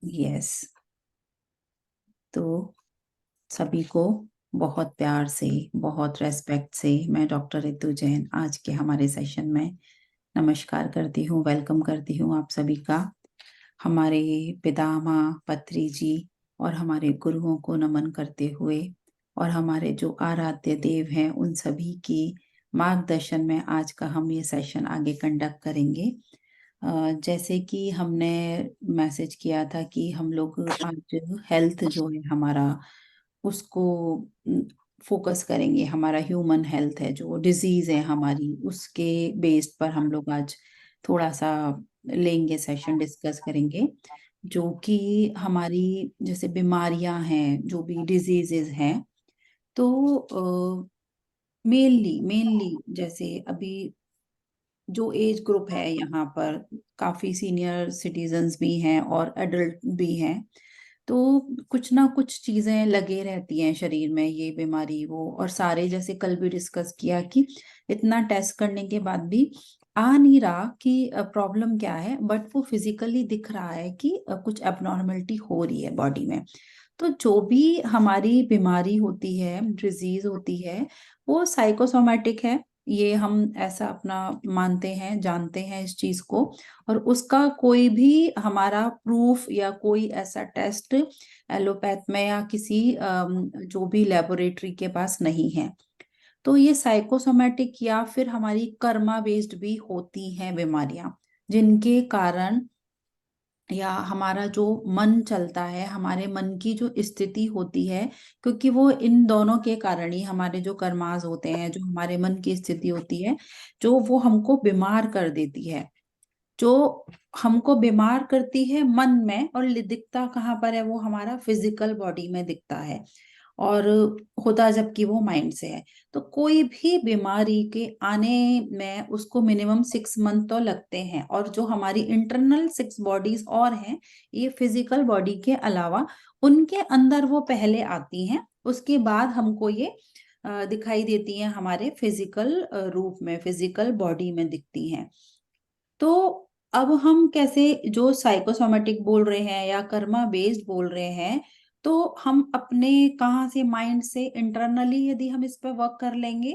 Yes. तो सभी को बहुत प्यार से, बहुत रेस्पेक्ट से मैं डॉक्टर रितु जैन आज के हमारे सेशन में नमस्कार करती हूँ, वेलकम करती हूँ आप सभी का। हमारे पितामह पत्री जी और हमारे गुरुओं को नमन करते हुए और हमारे जो आराध्य देव हैं उन सभी की मार्गदर्शन में आज का हम ये सेशन आगे कंडक्ट करेंगे। जैसे कि हमने मैसेज किया था कि हम लोग आज हेल्थ जो है हमारा उसको फोकस करेंगे। हमारा ह्यूमन हेल्थ है, जो डिजीज है हमारी, उसके बेस्ड पर हम लोग आज थोड़ा सा लेंगे, सेशन डिस्कस करेंगे। जो कि हमारी जैसे बीमारियां हैं, जो भी डिजीजेस हैं, तो मेनली मेनली जैसे अभी जो एज ग्रुप है यहाँ पर, काफी सीनियर सिटीजन्स भी हैं और एडल्ट भी हैं। तो कुछ ना कुछ चीजें लगे रहती हैं शरीर में, ये बीमारी वो, और सारे जैसे कल भी डिस्कस किया कि इतना टेस्ट करने के बाद भी आ नहीं रहा कि प्रॉब्लम क्या है, बट वो फिजिकली दिख रहा है कि कुछ एबनॉर्मलिटी हो रही है बॉडी में। तो जो भी हमारी बीमारी होती है, डिजीज होती है, वो साइकोसोमेटिक है। ये हम ऐसा अपना मानते हैं, जानते हैं इस चीज को। और उसका कोई भी हमारा प्रूफ या कोई ऐसा टेस्ट एलोपैथ में या किसी जो भी लेबोरेटरी के पास नहीं है। तो ये साइकोसोमेटिक या फिर हमारी कर्मा बेस्ड भी होती हैं बीमारियां, जिनके कारण या हमारा जो मन चलता है, हमारे मन की जो स्थिति होती है, क्योंकि वो इन दोनों के कारण ही हमारे जो कर्मास होते हैं, जो हमारे मन की स्थिति होती है, जो वो हमको बीमार कर देती है। जो हमको बीमार करती है मन में, और दिखता कहाँ पर है, वो हमारा फिजिकल बॉडी में दिखता है, और होता जबकि वो माइंड से है। तो कोई भी बीमारी के आने में उसको मिनिमम 6 मंथ तो लगते हैं। और जो हमारी इंटरनल 6 बॉडीज और हैं, ये फिजिकल बॉडी के अलावा, उनके अंदर वो पहले आती हैं, उसके बाद हमको ये दिखाई देती हैं हमारे फिजिकल रूप में, फिजिकल बॉडी में दिखती हैं। तो अब हम कैसे, जो साइकोसोमेटिक बोल रहे हैं या कर्मा बेस्ड बोल रहे हैं, तो हम अपने कहाँ से, माइंड से इंटरनली यदि हम इस पर वर्क कर लेंगे,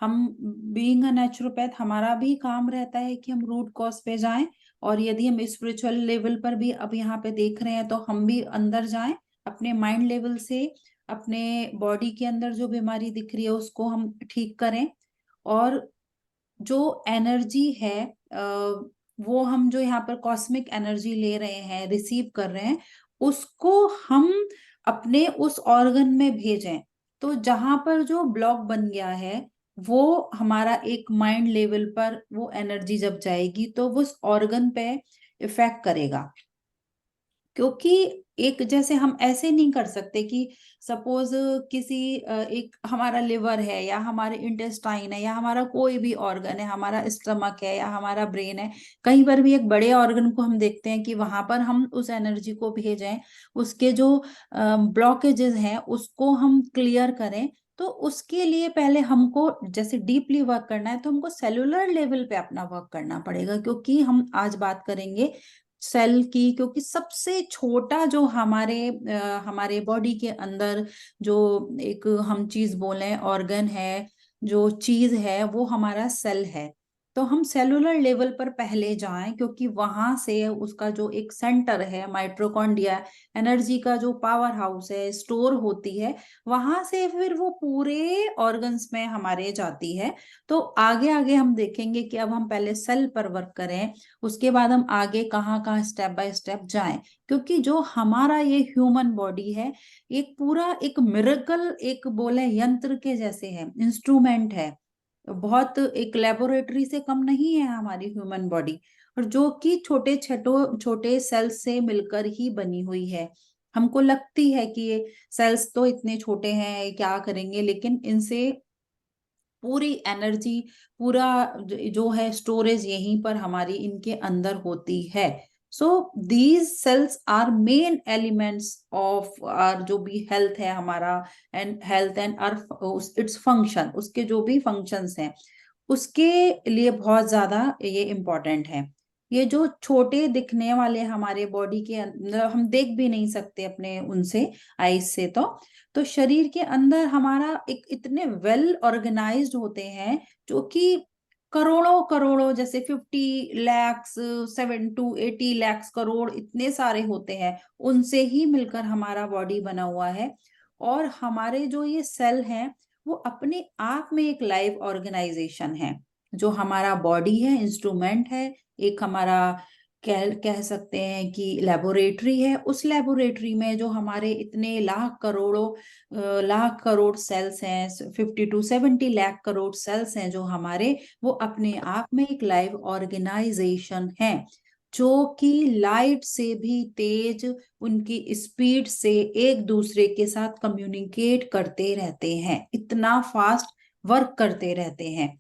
हम बीइंग अ नेचुरोपैथ, हमारा भी काम रहता है कि हम रूट कॉज पे जाएं। और यदि हम स्पिरिचुअल लेवल पर भी अब यहाँ पे देख रहे हैं, तो हम भी अंदर जाएं, अपने माइंड लेवल से अपने बॉडी के अंदर जो बीमारी दिख रही है उसको हम ठीक करें। और जो एनर्जी है, वो हम जो यहाँ पर कॉस्मिक एनर्जी ले रहे हैं, रिसीव कर रहे हैं, उसको हम अपने उस ऑर्गन में भेजें। तो जहां पर जो ब्लॉक बन गया है, वो हमारा एक माइंड लेवल पर वो एनर्जी जब जाएगी तो वो उस ऑर्गन पे इफेक्ट करेगा। क्योंकि एक जैसे हम ऐसे नहीं कर सकते कि सपोज किसी एक हमारा लिवर है या हमारे इंटेस्टाइन है या हमारा कोई भी ऑर्गन है, हमारा स्टमक है या हमारा ब्रेन है, कहीं पर भी एक बड़े ऑर्गन को हम देखते हैं कि वहां पर हम उस एनर्जी को भेजें, उसके जो ब्लॉकेजेस हैं उसको हम क्लियर करें। तो उसके लिए पहले हमको जैसे डीपली वर्क करना है, तो हमको सेलुलर लेवल पे अपना वर्क करना पड़ेगा। क्योंकि हम आज बात करेंगे सेल की, क्योंकि सबसे छोटा जो हमारे बॉडी के अंदर जो एक हम चीज बोले ऑर्गन है, जो चीज है, वो हमारा सेल है। तो हम सेलुलर लेवल पर पहले जाएं, क्योंकि वहां से उसका जो एक सेंटर है, माइट्रोकॉन्ड्रिया, एनर्जी का जो पावर हाउस है, स्टोर होती है, वहां से फिर वो पूरे ऑर्गन्स में हमारे जाती है। तो आगे आगे हम देखेंगे कि अब हम पहले सेल पर वर्क करें, उसके बाद हम आगे कहाँ कहाँ स्टेप बाय स्टेप जाएं। क्योंकि जो हमारा ये ह्यूमन बॉडी है, एक पूरा एक मिरेकल, एक बोले यंत्र के जैसे है, इंस्ट्रूमेंट है, बहुत एक लेबोरेटरी से कम नहीं है हमारी ह्यूमन बॉडी। और जो कि छोटे छोटे छोटे सेल्स से मिलकर ही बनी हुई है। हमको लगती है कि ये सेल्स तो इतने छोटे हैं, क्या करेंगे, लेकिन इनसे पूरी एनर्जी, पूरा जो है स्टोरेज यहीं पर हमारी इनके अंदर होती है। So these cells are main elements of our जो भी हेल्थ है हमारा, and health and our its function, उसके जो भी फंक्शंस हैं, उसके लिए बहुत ज्यादा ये इम्पोर्टेंट है। ये जो छोटे दिखने वाले हमारे बॉडी के अंदर, हम देख भी नहीं सकते अपने उनसे आईज से, तो शरीर के अंदर हमारा एक इतने वेल ऑर्गेनाइज्ड होते हैं, जो कि करोड़ों करोड़ों, जैसे 50 lakhs 7 to 80 lakhs करोड़ इतने सारे होते हैं, उनसे ही मिलकर हमारा बॉडी बना हुआ है। और हमारे जो ये सेल हैं, वो अपने आप में एक लाइव ऑर्गेनाइजेशन है। जो हमारा बॉडी है, इंस्ट्रूमेंट है, एक हमारा कह सकते हैं कि लेबोरेटरी है। उस लेबोरेटरी में जो हमारे इतने लाख करोड़ों लाख करोड़ सेल्स हैं, 50 to 70 लाख करोड़ सेल्स हैं जो हमारे, वो अपने आप में एक लाइव ऑर्गेनाइजेशन है, जो कि लाइट से भी तेज, उनकी स्पीड से एक दूसरे के साथ कम्युनिकेट करते रहते हैं, इतना फास्ट वर्क करते रहते हैं।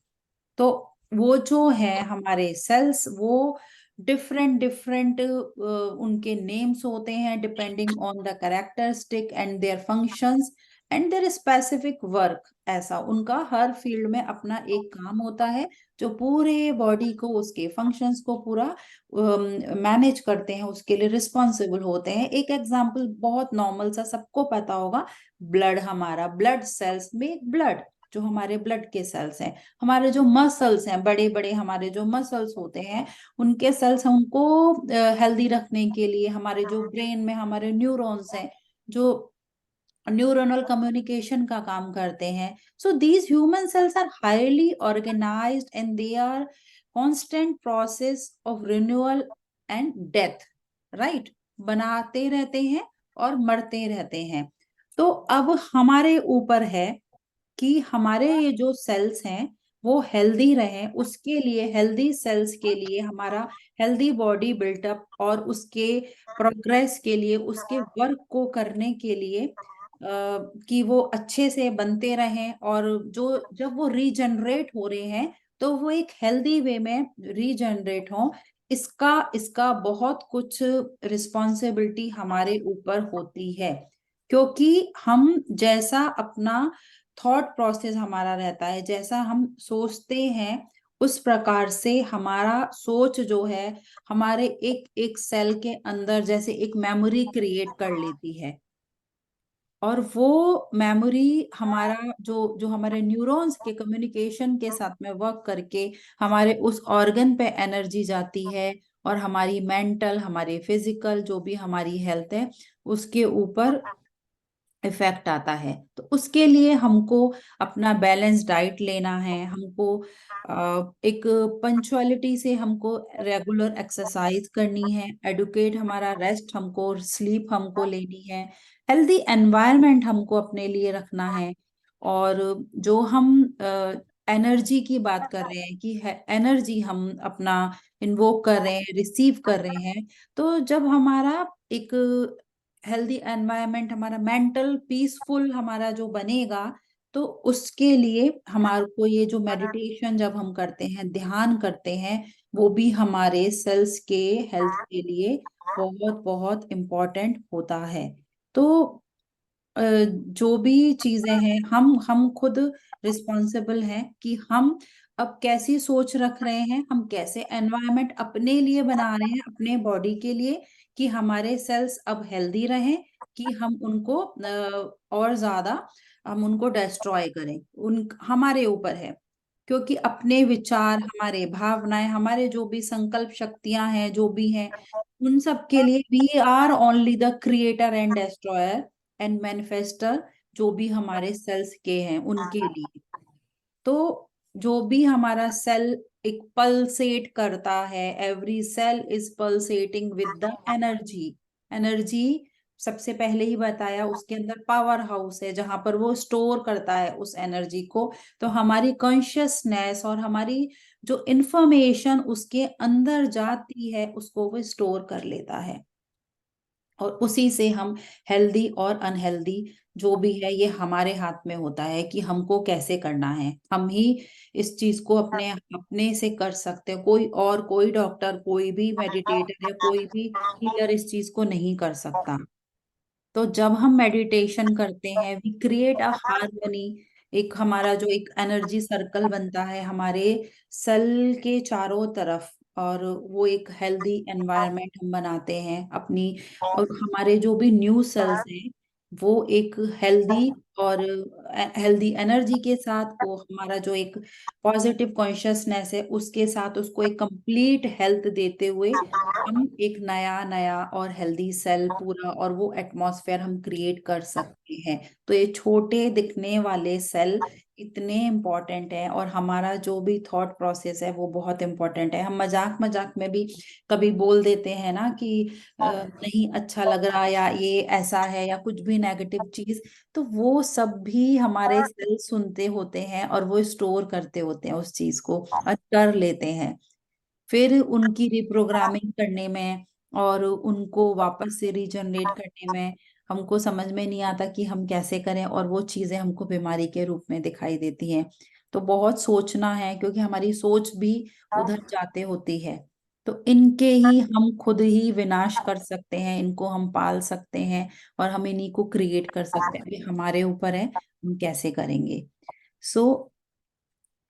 तो वो जो है हमारे सेल्स, वो डिफरेंट डिफरेंट उनके नेम्स होते हैं, depending on the characteristic and their functions and there specific work. ऐसा उनका हर फील्ड में अपना एक काम होता है, जो पूरे बॉडी को, उसके फंक्शंस को पूरा मैनेज करते हैं, उसके लिए रिस्पॉन्सिबल होते हैं। एक एग्जांपल बहुत नॉर्मल सा सबको पता होगा, ब्लड, हमारा ब्लड सेल्स में ब्लड, जो हमारे ब्लड के सेल्स हैं, हमारे जो मसल्स हैं, बड़े बड़े हमारे जो मसल्स होते हैं, उनके सेल्स हैं, उनको हेल्दी रखने के लिए, हमारे जो ब्रेन में हमारे न्यूरॉन्स हैं, जो न्यूरोनल कम्युनिकेशन का काम करते हैं। So these human cells are highly organized and they are constant process of renewal and death, right, बनाते रहते हैं और मरते रहते हैं। तो अब हमारे ऊपर है कि हमारे ये जो सेल्स हैं वो हेल्दी रहें, उसके लिए, हेल्दी सेल्स के लिए, हमारा हेल्दी बॉडी बिल्टअप और उसके प्रोग्रेस के लिए, उसके वर्क को करने के लिए, कि वो अच्छे से बनते रहें, और जो जब वो रीजनरेट हो रहे हैं तो वो एक हेल्दी वे में रीजनरेट हो। इसका इसका बहुत कुछ रिस्पॉन्सिबिलिटी हमारे ऊपर होती है, क्योंकि हम जैसा अपना थॉट प्रोसेस हमारा रहता है, जैसा हम सोचते हैं, उस प्रकार से हमारा सोच जो है, हमारे एक एक सेल के अंदर जैसे एक मेमोरी क्रिएट कर लेती है। और वो मेमोरी हमारा जो जो हमारे न्यूरॉन्स के कम्युनिकेशन के साथ में वर्क करके हमारे उस ऑर्गन पे एनर्जी जाती है, और हमारी मेंटल, हमारी फिजिकल जो भी हमारी हेल्थ है, उसके ऊपर इफेक्ट आता है। तो उसके लिए हमको अपना बैलेंस डाइट लेना है, हमको एक पंचुअलिटी से हमको रेगुलर एक्सरसाइज करनी है, एडुकेट हमारा रेस्ट, हमको स्लीप हमको लेनी है, हेल्दी एनवायरनमेंट हमको अपने लिए रखना है। और जो हम एनर्जी की बात कर रहे हैं कि एनर्जी हम अपना इन्वोक कर रहे हैं, रिसीव कर रहे हैं, तो जब हमारा एक हेल्दी एनवायरनमेंट, हमारा मेंटल पीसफुल हमारा जो बनेगा, तो उसके लिए हमारे को ये जो मेडिटेशन जब हम करते हैं, ध्यान करते हैं, वो भी हमारे सेल्स के हेल्थ के लिए बहुत बहुत इम्पोर्टेंट होता है। तो जो भी चीजें हैं, हम खुद रिस्पॉन्सिबल हैं कि हम अब कैसी सोच रख रहे हैं, हम कैसे एनवायरनमेंट अपने लिए बना रहे हैं, अपने बॉडी के लिए, कि हमारे सेल्स अब हेल्दी रहें, कि हम उनको और ज्यादा हम उनको डिस्ट्रॉय करें, उन हमारे ऊपर है। क्योंकि अपने विचार, हमारे भावनाएं, हमारे जो भी संकल्प शक्तियां हैं, जो भी हैं, उन सब के लिए we are only the creator and destroyer and manifester, जो भी हमारे सेल्स के हैं उनके लिए। तो जो भी हमारा सेल एक पल्सेट करता है, every cell is pulsating with the energy. Energy सबसे पहले ही बताया, उसके अंदर पावर हाउस है जहां पर वो स्टोर करता है उस एनर्जी को। तो हमारी कॉन्शियसनेस और हमारी जो इंफॉर्मेशन उसके अंदर जाती है, उसको वो स्टोर कर लेता है, और उसी से हम हेल्दी और अनहेल्दी जो भी है, ये हमारे हाथ में होता है कि हमको कैसे करना है। हम ही इस चीज को अपने अपने से कर सकते हैं, कोई और, कोई डॉक्टर, कोई भी मेडिटेटर या कोई भी हीलर इस चीज को नहीं कर सकता। तो जब हम मेडिटेशन करते हैं, वी क्रिएट अ हार्मनी, एक हमारा जो एक एनर्जी सर्कल बनता है हमारे सेल के चारों तरफ, और वो एक हेल्दी एनवायरनमेंट हम बनाते हैं अपनी, और हमारे जो भी न्यू सेल्स हैं वो एक हेल्दी और हेल्दी एनर्जी के साथ, वो हमारा जो एक पॉजिटिव कॉन्शियसनेस है उसके साथ उसको एक कंप्लीट हेल्थ देते हुए हम एक नया नया और हेल्दी सेल पूरा और वो एटमॉस्फेयर हम क्रिएट कर सकते हैं। तो ये छोटे दिखने वाले सेल इतने इम्पोर्टेंट है, और हमारा जो भी थॉट प्रोसेस है वो बहुत इम्पोर्टेंट है। हम मजाक मजाक में भी कभी बोल देते हैं ना कि नहीं अच्छा लग रहा, या ये ऐसा है, या कुछ भी नेगेटिव चीज, तो वो सब भी हमारे सेल सुनते होते हैं और वो स्टोर करते होते हैं उस चीज को और कर लेते हैं। फिर उनकी रिप्रोग्रामिंग करने में और उनको वापस से रीजनरेट करने में हमको समझ में नहीं आता कि हम कैसे करें, और वो चीजें हमको बीमारी के रूप में दिखाई देती हैं। तो बहुत सोचना है, क्योंकि हमारी सोच भी उधर जाते होती है। तो इनके ही हम खुद ही विनाश कर सकते हैं, इनको हम पाल सकते हैं और हम इन्हीं को क्रिएट कर सकते हैं। ये हमारे ऊपर है हम कैसे करेंगे। सो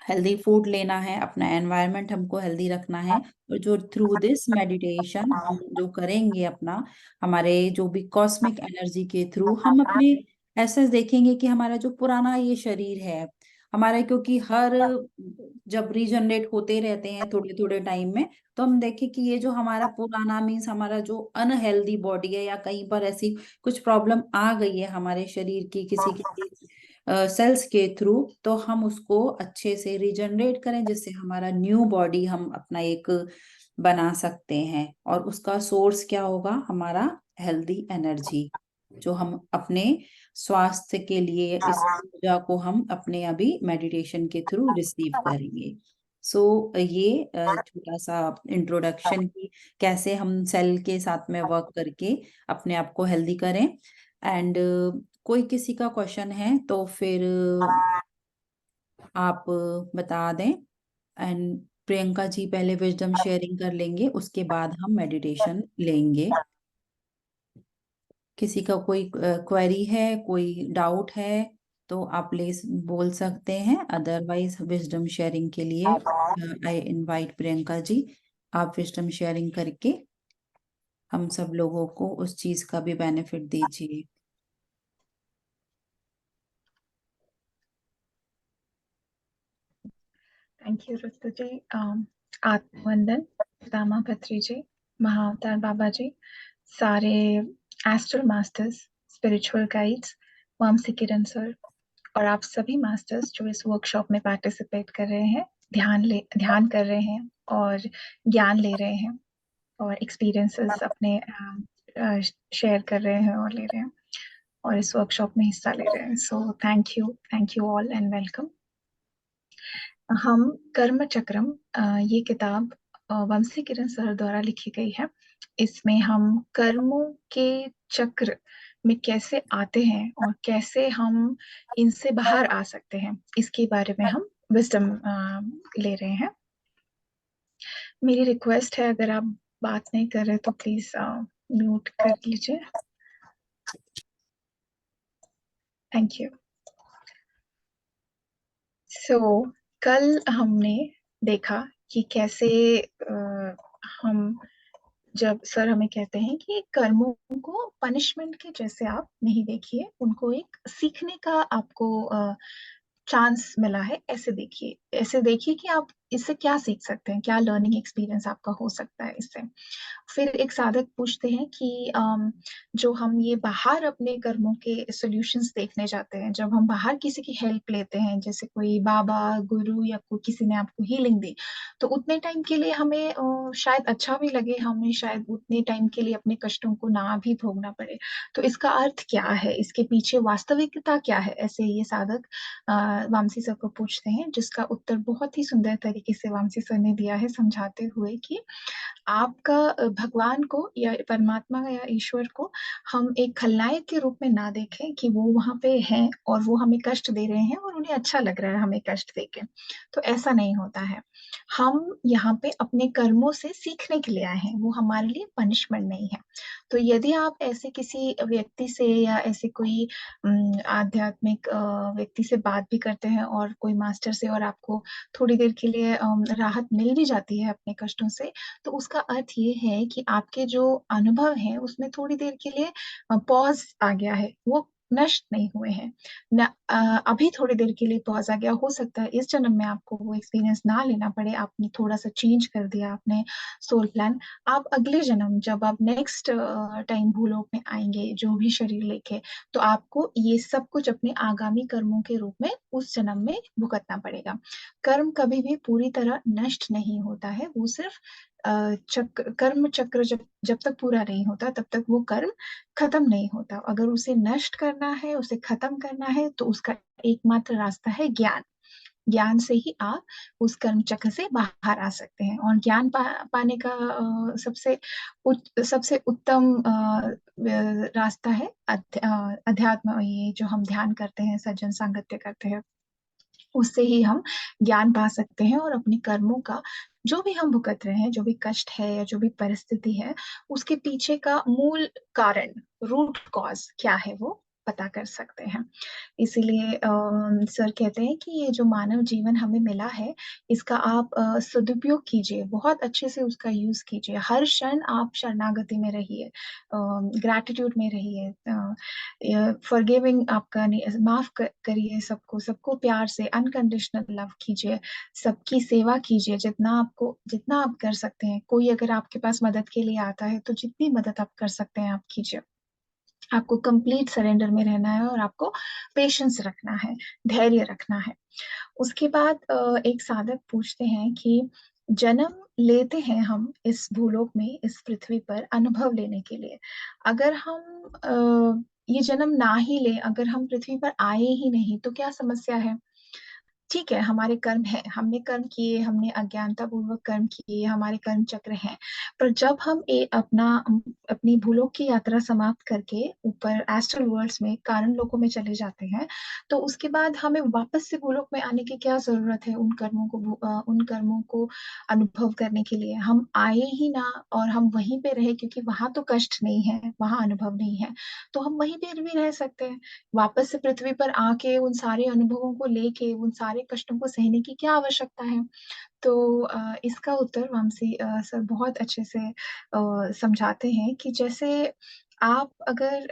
हेल्दी फूड लेना है, अपना एनवायरनमेंट हमको हेल्दी रखना है, और जो थ्रू दिस मेडिटेशन हम जो करेंगे अपना, हमारे जो भी कॉस्मिक एनर्जी के थ्रू हम अपने ऐसे देखेंगे कि हमारा जो पुराना ये शरीर है हमारा, क्योंकि हर जब रीजनरेट होते रहते हैं थोड़े थोड़े टाइम में, तो हम देखें कि ये जो हमारा पुराना मीन्स हमारा जो अनहेल्दी बॉडी है, या कहीं पर ऐसी कुछ प्रॉब्लम आ गई है हमारे शरीर की किसी किसी सेल्स के थ्रू, तो हम उसको अच्छे से रिजनरेट करें, जिससे हमारा न्यू बॉडी हम अपना एक बना सकते हैं। और उसका सोर्स क्या होगा, हमारा हेल्दी एनर्जी, जो हम अपने स्वास्थ्य के लिए इस ऊर्जा को हम अपने अभी मेडिटेशन के थ्रू रिसीव करेंगे। सो ये छोटा सा इंट्रोडक्शन की कैसे हम सेल के साथ में वर्क करके अपने आप को हेल्दी करें। एंड कोई किसी का क्वेश्चन है तो फिर आप बता दें। एंड प्रियंका जी पहले विजडम शेयरिंग कर लेंगे, उसके बाद हम मेडिटेशन लेंगे। किसी का कोई क्वेरी है, कोई डाउट है, तो आप बोल सकते हैं। अदरवाइज विजडम शेयरिंग के लिए आई इनवाइट प्रियंका जी, आप विजडम शेयरिंग करके हम सब लोगों को उस चीज का भी बेनिफिट दीजिए। थैंक यू रुतु जी। आत्मवंदन दामा खत्री जी, महाअवतार बाबा जी, सारे astral masters, spiritual guides, Vamsi Kiran sir, और आप सभी मास्टर्स जो इस वर्कशॉप में पार्टिसिपेट कर रहे हैं, ध्यान कर रहे हैं और ज्ञान ले रहे हैं और एक्सपीरियंसेस अपने शेयर कर रहे हैं और ले रहे हैं और इस वर्कशॉप में हिस्सा ले रहे हैं। So thank you all and welcome. हम कर्म चक्रम, ये किताब वंशी किरण सर द्वारा लिखी गई है। इसमें हम कर्मों के चक्र में कैसे आते हैं और कैसे हम इनसे बाहर आ सकते हैं, इसके बारे में हम विजडम ले रहे हैं। मेरी रिक्वेस्ट है, अगर आप बात नहीं कर रहे तो प्लीज म्यूट कर लीजिए। Thank you. सो कल हमने देखा कि कैसे हम, जब सर हमें कहते हैं कि कर्मों को पनिशमेंट के जैसे आप नहीं देखिए, उनको एक सीखने का आपको चांस मिला है, ऐसे देखिए कि आप इससे क्या सीख सकते हैं, क्या लर्निंग एक्सपीरियंस आपका हो सकता है इससे। फिर एक साधक पूछते हैं कि जो हम ये बाहर अपने कर्मों के सॉल्यूशंस देखने जाते हैं, जब हम बाहर किसी की हेल्प लेते हैं, जैसे कोई बाबा, गुरु या कोई किसी ने आपको हीलिंग दी, तो उतने टाइम के लिए हमें शायद अच्छा भी लगे, हमें शायद उतने टाइम के लिए अपने कष्टों को ना भी भोगना पड़े। तो इसका अर्थ क्या है, इसके पीछे वास्तविकता क्या है, ऐसे ये साधक वामसी सर को पूछते हैं, जिसका उत्तर बहुत ही सुंदर तरीके से वामसी सर ने दिया है, समझाते हुए कि आपका भगवान को या परमात्मा या ईश्वर को हम एक खलनायक के रूप में ना देखें कि वो वहां पे हैं और वो हमें कष्ट दे रहे हैं और उन्हें अच्छा लग रहा है हमें कष्ट देके। तो ऐसा नहीं होता है। हम यहाँ पे अपने कर्मों से सीखने के लिए आए हैं, वो हमारे लिए पनिशमेंट नहीं है। तो यदि आप ऐसे किसी व्यक्ति से या ऐसे कोई आध्यात्मिक व्यक्ति से बात भी करते हैं और कोई मास्टर से, और आपको थोड़ी देर के लिए राहत मिल भी जाती है अपने कष्टों से, तो उसका अर्थ ये है कि आपके जो अनुभव है उसमें थोड़ी देर के लिए पॉज आ गया है, वो नष्ट नहीं हुए हैं न। अभी थोड़ी देर के लिए पॉज आ गया, हो सकता है इस जन्म में आपको वो एक्सपीरियंस ना लेना पड़े, आपने थोड़ा सा चेंज कर दिया अपने सोल प्लान। आप अगले जन्म जब आप नेक्स्ट टाइम भूलोक में आएंगे जो भी शरीर लेके, तो आपको ये सब कुछ अपने आगामी कर्मों के रूप में उस जन्म में भुगतना पड़ेगा। कर्म कभी भी पूरी तरह नष्ट नहीं होता है, वो सिर्फ कर्म चक्र जब जब तक पूरा नहीं होता तब तक वो कर्म खत्म नहीं होता। अगर उसे नष्ट करना है, उसे खत्म करना है, तो उसका एकमात्र रास्ता है ज्ञान। ज्ञान से ही आप उस कर्म चक्र से बाहर आ सकते हैं। और ज्ञान पाने का सबसे उत्तम रास्ता है अध्यात्म, ये जो हम ध्यान करते हैं, सज्जन सांगत्य करते हैं, उससे ही हम ज्ञान पा सकते हैं और अपने कर्मों का जो भी हम भुगत रहे हैं, जो भी कष्ट है या जो भी परिस्थिति है, उसके पीछे का मूल कारण, रूट कॉज क्या है, वो पता कर सकते हैं। इसीलिए सर कहते हैं कि ये जो मानव जीवन हमें मिला है, इसका आप सदुपयोग कीजिए, बहुत अच्छे से उसका यूज कीजिए। हर क्षण आप शरणागति में रहिए, ग्रैटिट्यूड में रहिए, फॉरगिविंग, आपका माफ करिए सबको, सबको प्यार से अनकंडीशनल लव कीजिए, सबकी सेवा कीजिए जितना आप कर सकते हैं। कोई अगर आपके पास मदद के लिए आता है तो जितनी मदद आप कर सकते हैं आप कीजिए। आपको कंप्लीट सरेंडर में रहना है और आपको पेशेंस रखना है, धैर्य रखना है। उसके बाद एक साधक पूछते हैं कि जन्म लेते हैं हम इस भूलोक में, इस पृथ्वी पर अनुभव लेने के लिए। अगर हम ये जन्म ना ही ले, अगर हम पृथ्वी पर आए ही नहीं, तो क्या समस्या है? ठीक है, हमारे कर्म है, हमने कर्म किए, हमने अज्ञानता पूर्वक कर्म किए, हमारे कर्म चक्र हैं। पर जब हम अपनी भूलों की यात्रा समाप्त करके ऊपर एस्ट्रल वर्ल्ड्स में, कारण लोकों में चले जाते हैं, तो उसके बाद हमें वापस से भूलोक में आने की क्या जरूरत है? उन कर्मों को अनुभव करने के लिए हम आए ही ना, और हम वहीं पे रहे, क्योंकि वहां तो कष्ट नहीं है, वहां अनुभव नहीं है, तो हम वहीं पे भी रह सकते हैं। वापस से पृथ्वी पर आके उन सारे अनुभवों को लेके उन सारे कष्टों को सहने की क्या आवश्यकता है? तो इसका उत्तर वामसी सर बहुत अच्छे से समझाते हैं कि जैसे आप अगर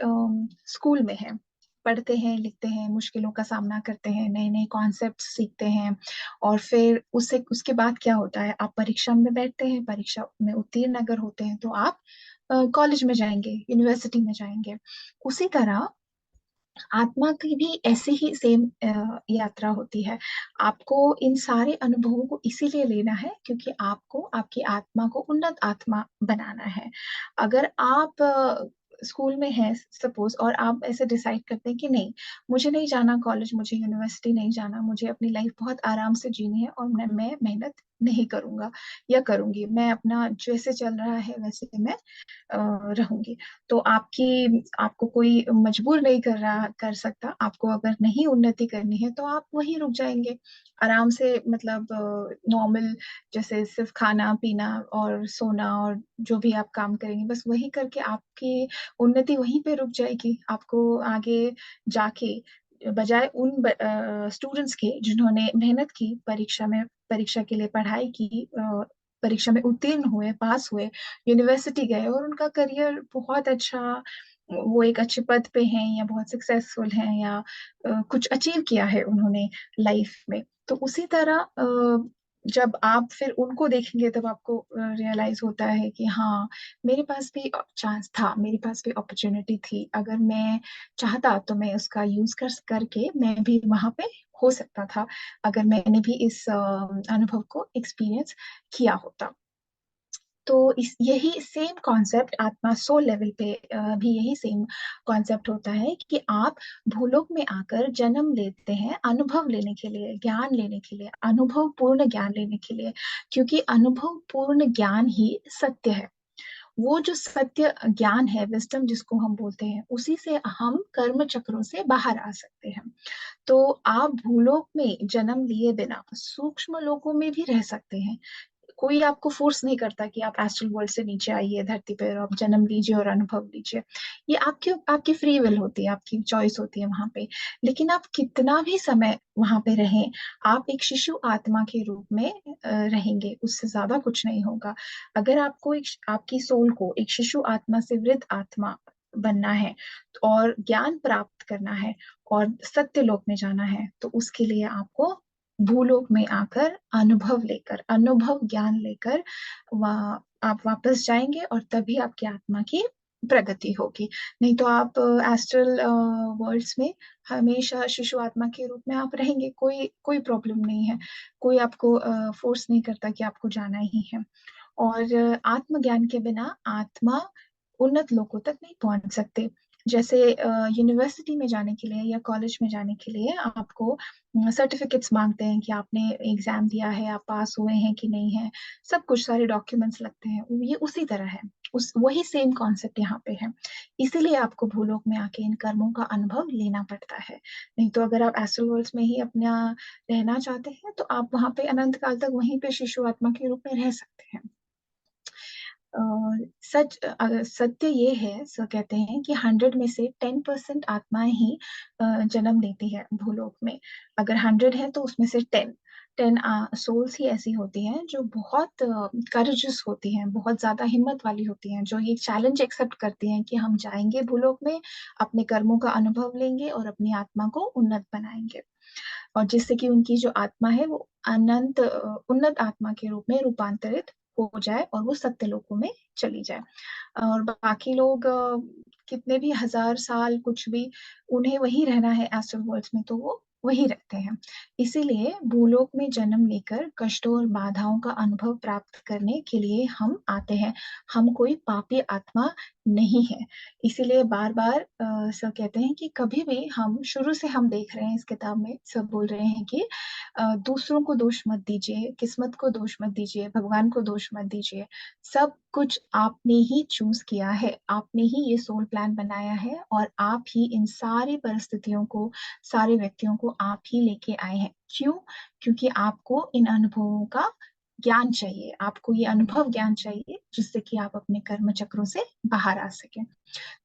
स्कूल में हैं, पढ़ते हैं, लिखते हैं, मुश्किलों का सामना करते हैं, नए नए कॉन्सेप्ट सीखते हैं, और फिर उससे उसके बाद क्या होता है? आप परीक्षा में बैठते हैं, परीक्षा में उत्तीर्ण अगर होते हैं तो आप कॉलेज में जाएंगे, यूनिवर्सिटी में जाएंगे। उसी तरह आत्मा की भी ऐसी ही सेम यात्रा होती है। आपको इन सारे अनुभवों को इसीलिए लेना है क्योंकि आपको आपकी आत्मा को उन्नत आत्मा बनाना है। अगर आप स्कूल में हैं सपोज, और आप ऐसे डिसाइड करते हैं कि नहीं, मुझे नहीं जाना कॉलेज, मुझे यूनिवर्सिटी नहीं जाना, मुझे अपनी लाइफ बहुत आराम से जीनी है और मैं मेहनत नहीं करूंगा या करूंगी, मैं अपना जैसे चल रहा है वैसे मैं रहूंगी, तो आपको कोई मजबूर नहीं कर सकता। आपको अगर नहीं उन्नति करनी है तो आप वहीं रुक जाएंगे आराम से, मतलब नॉर्मल, जैसे सिर्फ खाना पीना और सोना और जो भी आप काम करेंगे बस वही करके आपकी उन्नति वहीं पे रुक जाएगी। आपको आगे जाके, बजाय उन स्टूडेंट्स के जिन्होंने मेहनत की, परीक्षा के लिए पढ़ाई की, परीक्षा में उत्तीर्ण हुए, पास हुए, यूनिवर्सिटी गए और उनका करियर बहुत अच्छा, वो एक अच्छे पद पे हैं या बहुत सक्सेसफुल हैं या कुछ अचीव किया है उन्होंने लाइफ में, तो उसी तरह जब आप फिर उनको देखेंगे तब आपको रियलाइज होता है कि हाँ, मेरे पास भी चांस था, मेरे पास भी अपॉर्चुनिटी थी, अगर मैं चाहता तो मैं उसका यूज करके मैं भी वहां पे हो सकता था, अगर मैंने भी इस अनुभव को एक्सपीरियंस किया होता। तो इस यही सेम कॉन्सेप्ट आत्मा सोल लेवल पे भी यही सेम कॉन्सेप्ट होता है कि आप भूलोक में आकर जन्म लेते हैं अनुभव लेने के लिए, ज्ञान लेने के लिए, अनुभव पूर्ण ज्ञान लेने के लिए, क्योंकि अनुभव पूर्ण ज्ञान ही सत्य है। वो जो सत्य ज्ञान है, विजडम जिसको हम बोलते हैं, उसी से हम कर्म चक्रों से बाहर आ सकते हैं। तो आप भूलोक में जन्म लिए बिना सूक्ष्म लोकों में भी रह सकते हैं। कोई आपको फोर्स नहीं करता कि आप एस्ट्रल वर्ल्ड से नीचे आइए धरती पर और आप जन्म लीजिए और अनुभव लीजिए। ये आपकी आपकी फ्री विल होती है, आपकी चॉइस होती है वहां पे। लेकिन आप कितना भी समय वहां पे रहें, आप एक शिशु आत्मा के रूप में रहेंगे, उससे ज्यादा कुछ नहीं होगा। अगर आपको आपकी सोल को एक शिशु आत्मा से वृद्ध आत्मा बनना है और ज्ञान प्राप्त करना है और सत्य लोक में जाना है, तो उसके लिए आपको भूलोक में आकर अनुभव लेकर, अनुभव ज्ञान लेकर आप वापस जाएंगे और तभी आपकी आत्मा की प्रगति होगी। नहीं तो आप एस्ट्रल वर्ल्ड्स में हमेशा शिशु आत्मा के रूप में आप रहेंगे, कोई कोई प्रॉब्लम नहीं है। कोई आपको फोर्स नहीं करता कि आपको जाना ही है। और आत्मज्ञान के बिना आत्मा उन्नत लोकों तक नहीं पहुंच सकते। जैसे यूनिवर्सिटी में जाने के लिए या कॉलेज में जाने के लिए आपको सर्टिफिकेट्स मांगते हैं कि आपने एग्जाम दिया है, आप पास हुए हैं कि नहीं है, सब कुछ सारे डॉक्यूमेंट्स लगते हैं। ये उसी तरह है, उस वही सेम कॉन्सेप्ट यहाँ पे है। इसीलिए आपको भूलोक में आके इन कर्मों का अनुभव लेना पड़ता है। नहीं तो अगर आप एस्ट्रल वर्ल्ड्स में ही अपना रहना चाहते हैं तो आप वहां पे अनंत काल तक वहीं पे शिशु आत्मा के रूप में रह सकते हैं। सत्य ये है, सो कहते हैं कि 100 में से 10% आत्माएं ही जन्म लेती है भूलोक में। अगर 100 है तो उसमें से 10 सोल्स ही ऐसी होती हैं जो बहुत करेजियस होती हैं, बहुत ज्यादा हिम्मत वाली होती हैं, जो ये चैलेंज एक्सेप्ट करती हैं कि हम जाएंगे भूलोक में, अपने कर्मों का अनुभव लेंगे और अपनी आत्मा को उन्नत बनाएंगे, और जिससे कि उनकी जो आत्मा है वो अनंत उन्नत आत्मा के रूप में रूपांतरित हो जाए और वो सत्य लोकों में चली जाए। और बाकी लोग कितने भी हजार साल कुछ भी, उन्हें वही रहना है एस्ट्रल वर्ल्ड्स में, तो वो वही रहते हैं। इसीलिए भूलोक में जन्म लेकर कष्टों और बाधाओं का अनुभव प्राप्त करने के लिए हम आते हैं। हम कोई पापी आत्मा नहीं है। इसीलिए बार बार सर कहते हैं कि कभी भी, हम शुरू से हम देख रहे हैं इस किताब में सब बोल रहे हैं कि दूसरों को दोष मत दीजिए, किस्मत को दोष मत दीजिए, भगवान को दोष मत दीजिए। सब कुछ आपने ही चूज किया है, आपने ही ये सोल प्लान बनाया है, और आप ही इन सारी परिस्थितियों को, सारे व्यक्तियों को आप ही लेके आए हैं। क्यों? क्योंकि आपको इन अनुभवों का ज्ञान चाहिए, आपको ये अनुभव ज्ञान चाहिए जिससे कि आप अपने कर्म चक्रों से बाहर आ सकें।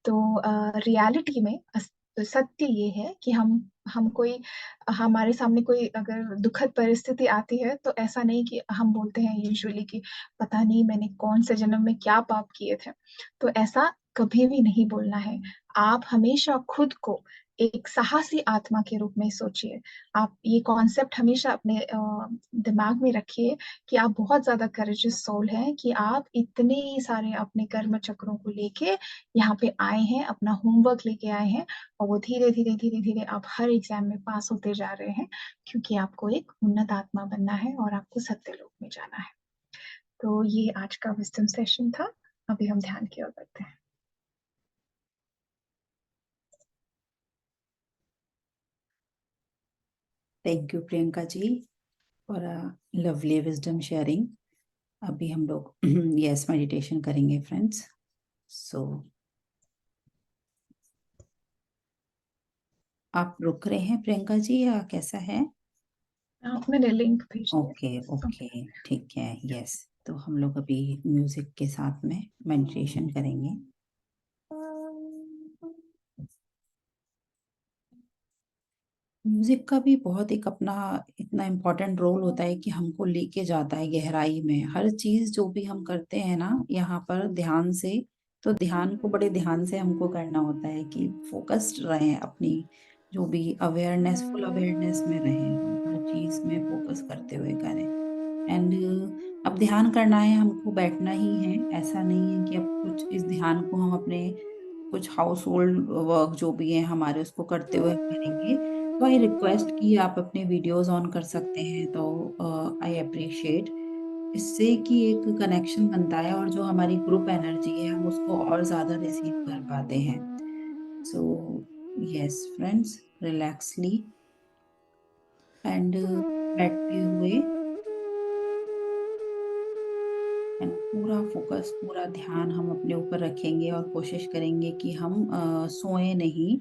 तो रियलिटी में सत्य ये है कि हम कोई, हमारे सामने कोई अगर दुखद परिस्थिति आती है तो ऐसा नहीं कि हम बोलते हैं यूजुअली कि पता नहीं मैंने कौन से जन्म में क्या पाप किए थे। तो ऐसा कभी भी नहीं बोलना है। आप हमेशा खुद को एक साहसी आत्मा के रूप में सोचिए। आप ये कॉन्सेप्ट हमेशा अपने दिमाग में रखिए कि आप बहुत ज्यादा करेजियस सोल हैं, कि आप इतने सारे अपने कर्म चक्रों को लेके यहाँ पे आए हैं, अपना होमवर्क लेके आए हैं, और वो धीरे धीरे धीरे धीरे आप हर एग्जाम में पास होते जा रहे हैं, क्योंकि आपको एक उन्नत आत्मा बनना है और आपको सत्य लोक में जाना है। तो ये आज का विजडम सेशन था। अभी हम ध्यान की ओर बढ़ते हैं। Thank you Priyanka ji for lovely wisdom sharing. अभी हम लोग यस मेडिटेशन करेंगे फ्रेंड्स। सो आप रुक रहे हैं प्रियंका जी या कैसा है? मैंने लिंक भेज दिया। ओके ओके, ठीक है। यस, तो हम लोग अभी म्यूजिक के साथ में मेडिटेशन करेंगे। म्यूजिक का भी बहुत एक अपना इतना इम्पोर्टेंट रोल होता है कि हमको लेके जाता है गहराई में। हर चीज जो भी हम करते हैं ना यहाँ पर ध्यान से, तो ध्यान को बड़े ध्यान से हमको करना होता है कि फोकस्ड रहें, अपनी जो भी अवेयरनेस, फुल अवेयरनेस में रहें, हम हर चीज में फोकस करते हुए करें। एंड अब ध्यान करना है, हमको बैठना ही है। ऐसा नहीं है कि अब कुछ इस ध्यान को हम अपने कुछ हाउस होल्ड वर्क जो भी है हमारे उसको करते हुए करेंगे। तो आई रिक्वेस्ट कि आप अपने वीडियोस ऑन कर सकते हैं, तो आई अप्रिशिएट। इससे कि एक कनेक्शन बनता है और जो हमारी ग्रुप एनर्जी है हम उसको और ज़्यादा रिसीव कर पाते हैं। So yes friends, relaxly and बैठते हुए है ना, पूरा फोकस, पूरा ध्यान हम अपने ऊपर रखेंगे और कोशिश करेंगे कि हम सोए नहीं।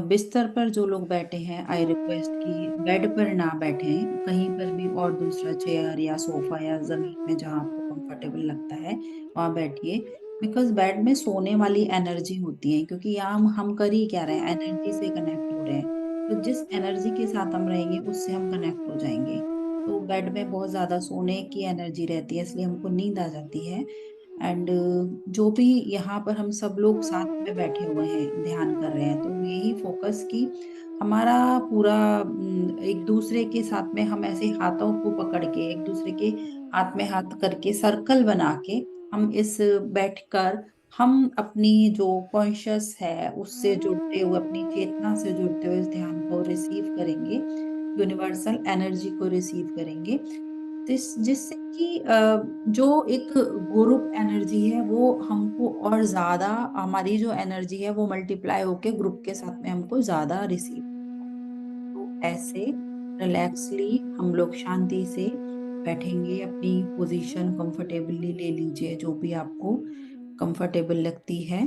बिस्तर पर जो लोग बैठे हैं, आई रिक्वेस्ट कि बेड पर ना बैठें, कहीं पर भी और दूसरा चेयर या सोफा या ज़मीन में जहाँ आपको कंफर्टेबल लगता है, वहाँ बैठिए। बिकॉज़ बेड में सोने वाली एनर्जी होती है, क्योंकि यहाँ हम कर ही क्या रहे हैं, एनर्जी से कनेक्ट हो रहे हैं। तो जिस एनर्जी के साथ हम रहेंगे, उससे हम कनेक्ट हो जाएँगे। तो बेड में बहुत ज़्यादा सोने की एनर्जी रहती है, इसलिए हमको नींद आ जाती है। एंड जो भी यहाँ पर हम सब लोग साथ में बैठे हुए हैं, ध्यान कर रहे हैं, तो यही फोकस कि हमारा पूरा एक-दूसरे के साथ में हम ऐसे हाथों को पकड़ के, एक-दूसरे के हाथ में हाथ करके सर्कल बना के, हम इस बैठकर हम अपनी जो कॉन्शियस है, उससे जुड़ते हुए, अपनी चेतना से जुड़ते हुए इस ध्यान को रिसीव करेंगे, यूनिवर्सल एनर्जी को रिसीव करेंगे। जिससे कि जो एक ग्रुप एनर्जी है वो हमको और ज़्यादा, हमारी जो एनर्जी है वो मल्टीप्लाई होके ग्रुप के साथ में हमको ज़्यादा रिसीव। तो ऐसे रिलैक्सली हम लोग शांति से बैठेंगे, अपनी पोजीशन कंफर्टेबली ले लीजिए, जो भी आपको कंफर्टेबल लगती है।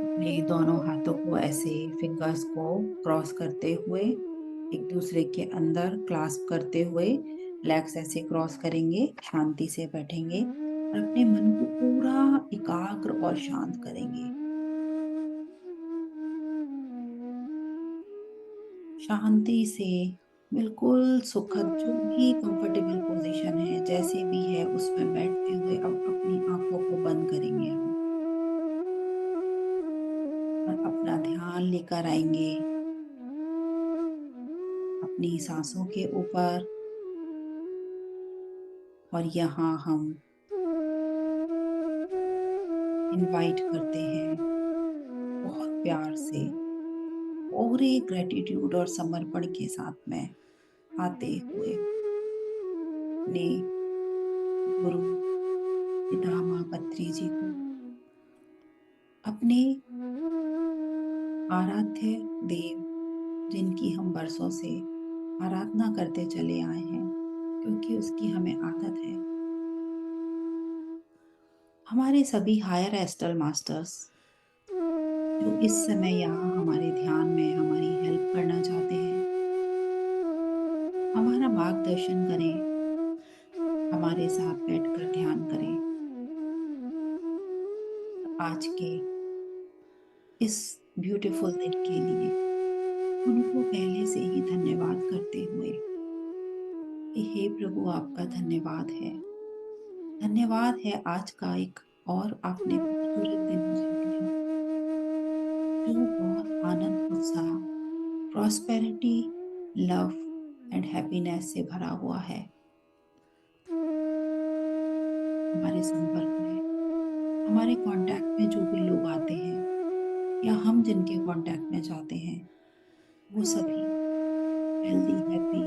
अपने दोनों हाथों को ऐसे, फिंगर्स को क्रॉस करते हुए, एक दूसरे के अंदर क्लास्प करते हुए, लेग्स ऐसे क्रॉस करेंगे, शांति से बैठेंगे और अपने मन को पूरा एकाग्र और शांत करेंगे। शांति से, बिल्कुल सुखद, जो भी कंफर्टेबल पोजीशन है, जैसे भी है, उसमें बैठते हुए अब अपनी आंखों को बंद करेंगे हम और अपना ध्यान लेकर आएंगे अपनी सांसों के ऊपर। और यहाँ हम इनवाइट करते हैं बहुत प्यार से, पूरे ग्रेटिट्यूड और समर्पण के साथ में आते हुए अपने गुरु पितामह पत्री जी को, अपने आराध्य देव, जिनकी हम बरसों से आराधना करते चले आए हैं, क्योंकि उसकी हमें आदत है। हमारे सभी हायर एस्ट्रल मास्टर्स जो इस समय यहाँ हमारे ध्यान में हमारी हेल्प करना चाहते हैं, हमारा मार्गदर्शन करें, हमारे साथ बैठकर ध्यान करें। आज के इस ब्यूटीफुल दिन के लिए उनको पहले से ही धन्यवाद करते हुए कि हे प्रभु, आपका धन्यवाद है। धन्यवाद है आज का एक और आपने खूबसूरत दिन मुझे दिया, जो बहुत आनंद, उत्साह, प्रॉस्पेरिटी, लव एंड हैप्पीनेस से भरा हुआ है। हमारे संपर्क में, हमारे कांटेक्ट में जो भी लोग आते हैं या हम जिनके कांटेक्ट में जाते हैं, वो सभी हेल्दी, हैप्पी,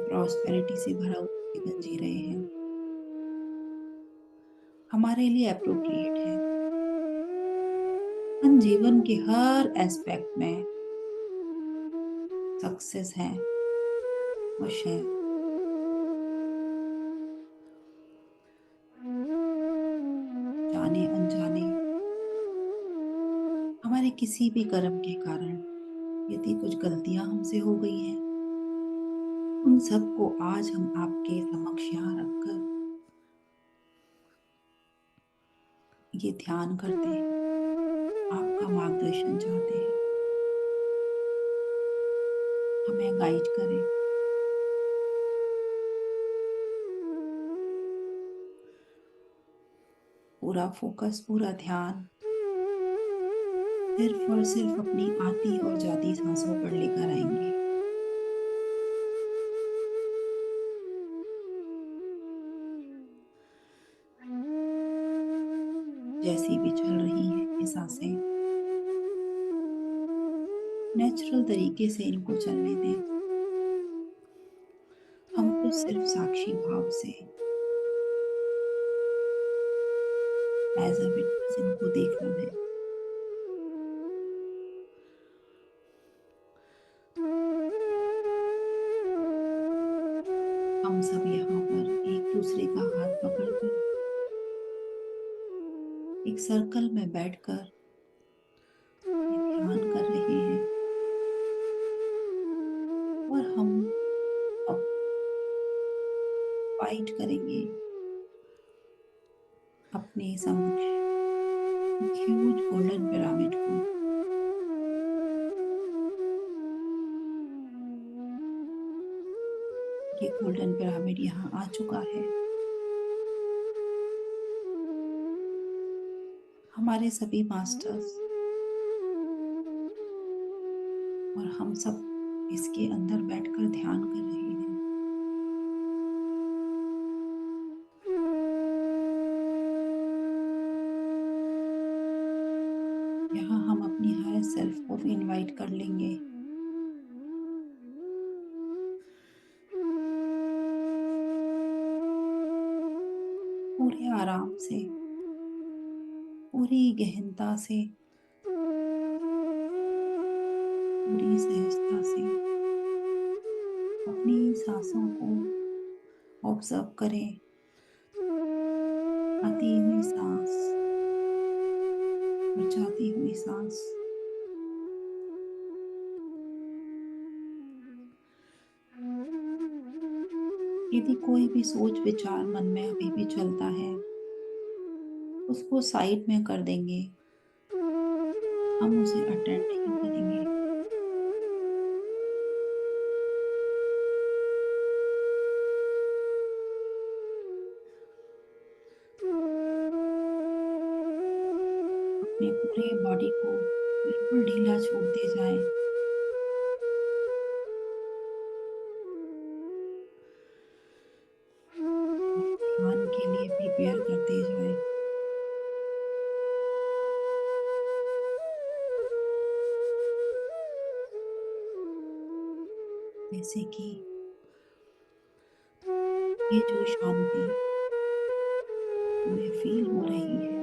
प्रॉस्पेरिटी से भरा हुआ जीवन जी रहे हैं। हमारे लिए अप्रोप्रिएट है। हम जीवन के हर एस्पेक्ट में सक्सेस हैं, खुश हैं। जाने अनजाने हमारे किसी भी कर्म के कारण यदि कुछ गलतियां हमसे हो गई हैं, उन सबको आज हम आपके समक्ष यहाँ रखकर ये ध्यान करते हैं, आपका मार्गदर्शन चाहते हैं। हमें गाइड करें। पूरा फोकस, पूरा ध्यान सिर्फ और सिर्फ अपनी आती और जाती सांसों पर लेकर आएंगे। जैसी भी चल रही हैं ये सांसें, नेचुरल तरीके से इनको चलने दें। हमको सिर्फ साक्षी भाव से एज अ विटनेस इनको देखना है। हम सब यहाँ पर एक दूसरे का हाथ पकड़कर एक सर्कल में बैठकर ये ध्यान कर रहे हैं और हम अब फाइट करेंगे अपने समक्ष एक ह्यूज गोल्डन पिरामिड को। ये गोल्डन पिरामिड यहाँ आ चुका है। हमारे सभी मास्टर्स और हम सब इसके अंदर बैठकर ध्यान कर रहे हैं। यहाँ हम अपनी हायर सेल्फ को भी इनवाइट कर लेंगे। पूरे आराम से, पूरी गहनता से, पूरी सहजता से अपनी सांसों को ऑब्जर्व करें। आती हुई सांस और जाती हुई सांस। यदि कोई भी सोच विचार मन में अभी भी चलता है, उसको साइड में कर देंगे। हम उसे अटेंड नहीं करेंगे। अपने पूरे बॉडी को बिल्कुल ढीला छोड़ते जाएं। ध्यान के लिए प्रिपेयर करते जाएं। जैसे कि ये जो शांति हमें फील हो रही है,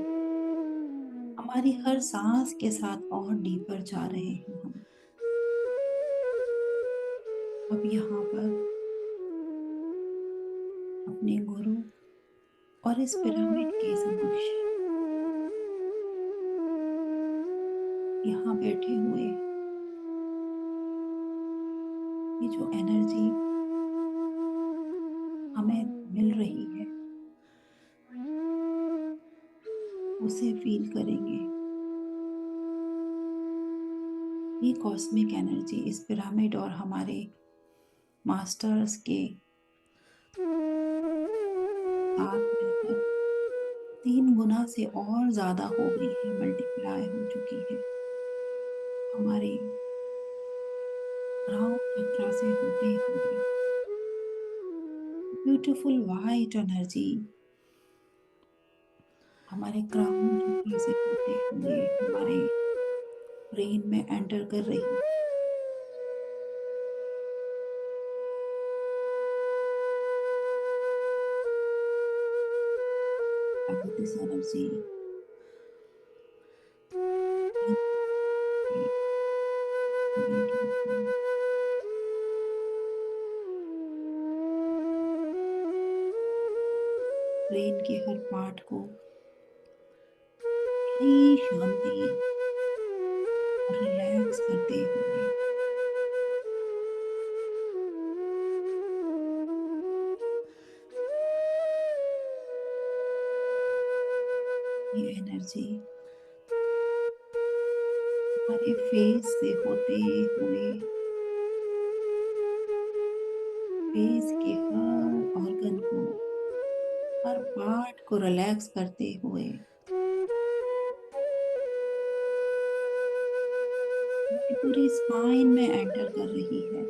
हमारी हर सांस के साथ और डीपर जा रहे हैं हम। अब यहाँ पर अपने गुरु और इस पिरामिड के समक्ष यहाँ बैठे हुए ये जो एनर्जी हमें मिल रही है, उसे फील करेंगे। ये कॉस्मिक एनर्जी इस पिरामिड और हमारे मास्टर्स के साथ मिलकर 3 गुना से और ज्यादा हो गई है, मल्टीप्लाई हो चुकी है। हमारे क्राउन चक्रा से होते हुए ब्यूटीफुल वाइट एनर्जी हमारे क्राउन चक्र से होते हुए हमारे ब्रेन में एंटर कर रही है। दिस एनर्जी ब्रेन के हर पार्ट को बड़ी शांति और रिलैक्स करते हुए ये एनर्जी हमारे फेस से होते हुए फेस के हर ऑर्गन को, हर पार्ट को रिलैक्स करते हुए हमारी पूरी स्पाइन में एंटर कर रही है।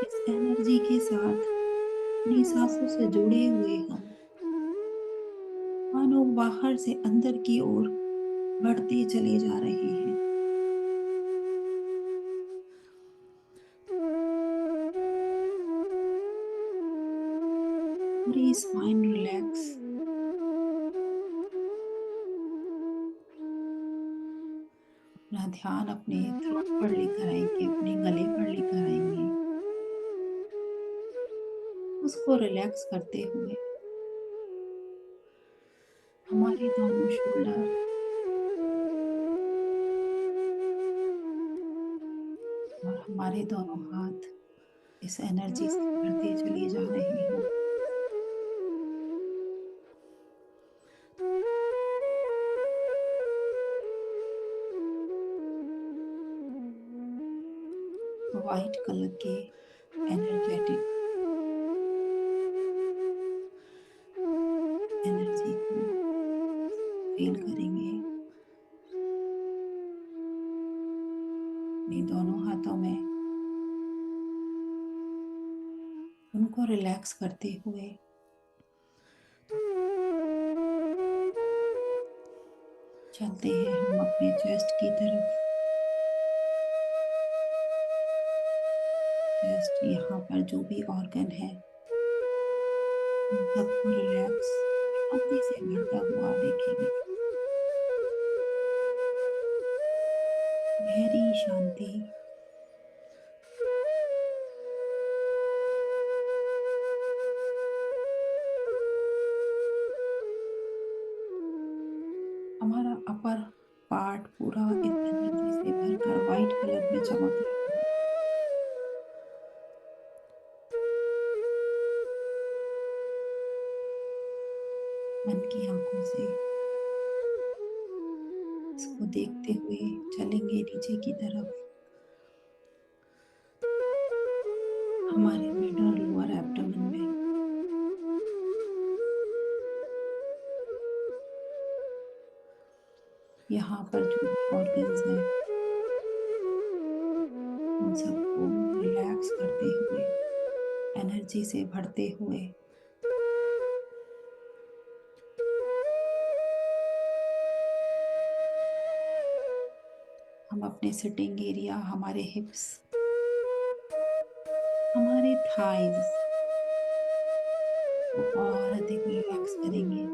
इस एनर्जी के साथ अपनी सांसों से जुड़े हुए हम मानो बाहर से अंदर की ओर बढ़ते चले जा रहे हैं। पूरी स्पाइन रिलैक्स। अपना ध्यान अपने थ्रोट पर लेकर आएंगे, अपने गले पर लेकर आएंगे, उसको रिलैक्स करते हुए हमारे दोनों शोल्डर और हमारे दोनों हाथ इस एनर्जी से भरते चले जा रहे हैं। व्हाइट कलर के एनर्जेटिक एनर्जी को फील करेंगे। अपने दोनों हाथों में उनको रिलैक्स करते हुए चलते हैं हम अपने चेस्ट की तरफ। चेस्ट, यहाँ पर जो भी ऑर्गन है उन सबको रिलैक्स शांति से भरता हुआ देखेंगे। गहरी शांति। हमारा अपर पार्ट पूरा इस एनर्जी से भरकर व्हाइट कलर में चमक रहा है। मन की आंखों से इसको देखते हुए चलेंगे नीचे की तरफ। हमारे मिड और लोअर एब्डोमेन में यहाँ पर जो भी ऑर्गन्स हैं उन सबको रिलैक्स करते हुए, एनर्जी से भरते हुए हम अपने सिटिंग एरिया, हमारे हिप्स, हमारे थाइज को और अधिक रिलैक्स करेंगे।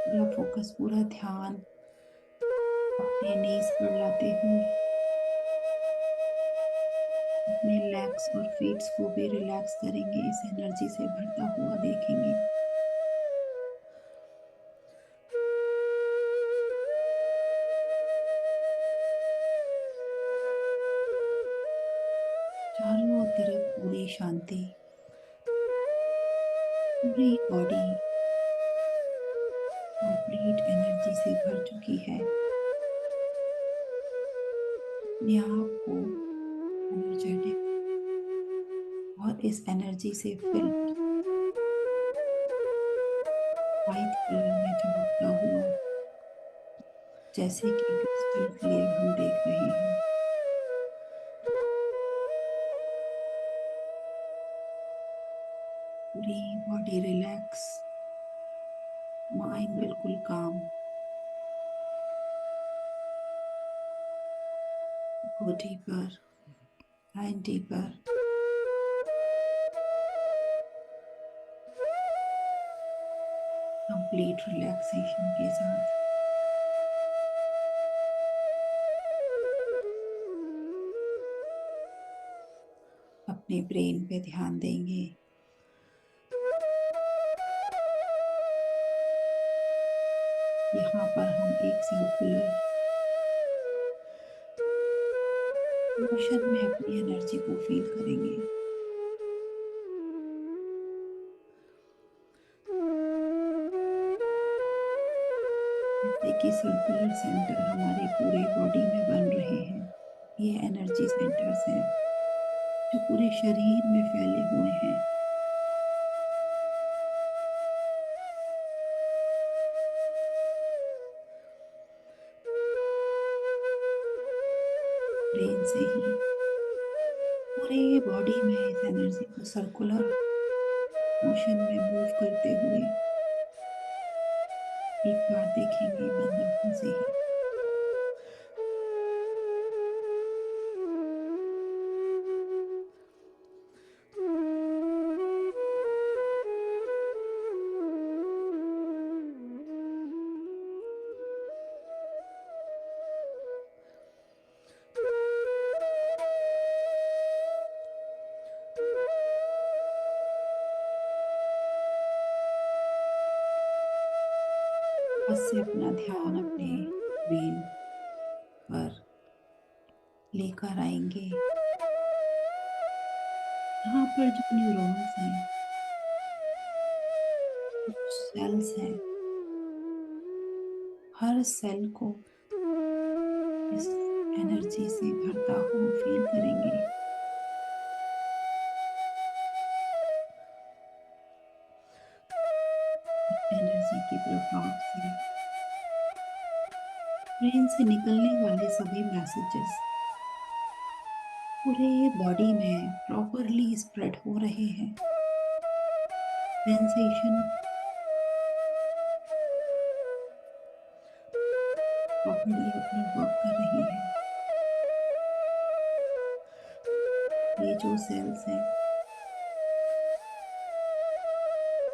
पूरा फोकस, पूरा ध्यान अपने नीज पर लाते हुए अपने लेग्स और फीट्स को भी रिलैक्स करेंगे, इस एनर्जी से भरता हुआ देखेंगे। चारों तरफ पूरी शांति, पूरी बॉडी कंप्लीट एनर्जी से भर चुकी है। अपने आप को एनर्जेटिक और इस एनर्जी से फिल व्हाइट कलर में चमकता हुआ, जैसे कि क्रिस्टल क्लियर हम देख रहे हैं। पूरी बॉडी रिलैक्स, माइंड बिल्कुल काम। Go deeper and deeper. Complete relaxation के साथ अपने ब्रेन पे ध्यान देंगे। यहाँ पर हम एक सर्कुलर मोशन में अपनी एनर्जी को फील करेंगे। जैसे कि सर्कुलर सेंटर हमारे पूरे बॉडी में बन रहे हैं। ये एनर्जी सेंटर्स हैं जो पूरे शरीर में फैले हुए हैं। ब्रेन से ही पूरे बॉडी में इस एनर्जी को सर्कुलर मोशन में मूव करते हुए एक बार देखेंगे बंद आंखों से ही। बस से अपना ध्यान अपने ब्रेन पर लेकर आएंगे। यहाँ पर जो न्यूरॉन्स हैं, कुछ सेल्स हैं, हर सेल को इस एनर्जी से भरता हुआ फील करेंगे। एनर्जी के प्रभाव से ब्रेन से निकलने वाले सभी मैसेजेस पूरे बॉडी में प्रॉपरली स्प्रेड हो रहे हैं। सेंसेशन प्रॉपरली अपनी वर्क कर रही है। ये जो सेल्स हैं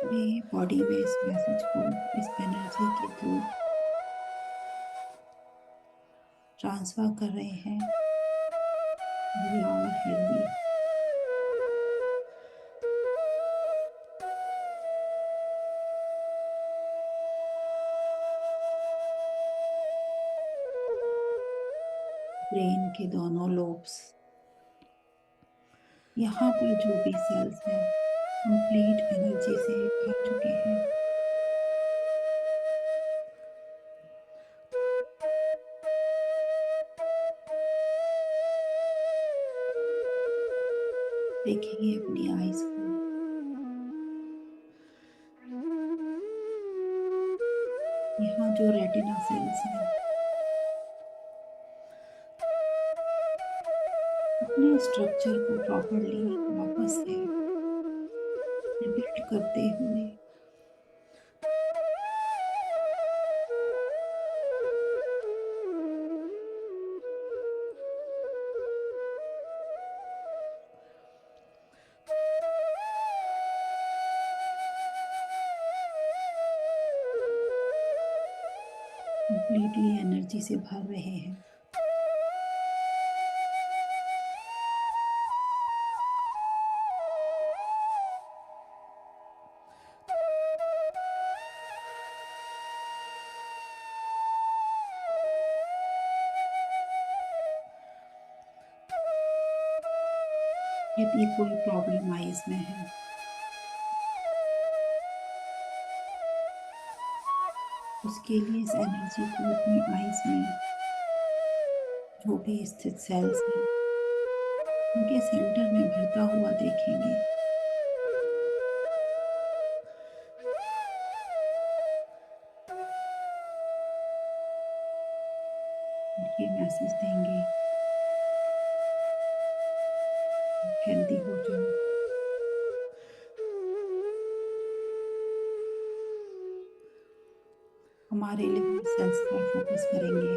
पूरे बॉडी में इस मैसेज को इस एनर्जी के थ्रू ट्रांसफर कर रहे हैं। We are healthy. ब्रेन के दोनों लोब्स, यहाँ पर जो भी सेल्स हैं कंप्लीट एनर्जी से भर चुके हैं। देखेंगे अपनी आईज को, यहाँ जो रेटिना सेल्स हैं अपने स्ट्रक्चर को प्रॉपरली वापस से रिबिल्ड करते हुए कंप्लीटली एनर्जी से भर रहे हैं। यदि कोई प्रॉब्लम आईज में है उसके लिए इस एनर्जी को अपनी आईज में जो भी स्थित सेल्स हैं उनके सेंटर में भरता हुआ देखेंगे। ये मैसेज देंगे हेल्दी हो जाओ। हमारे लिवर सेल्स पर फोकस करेंगे।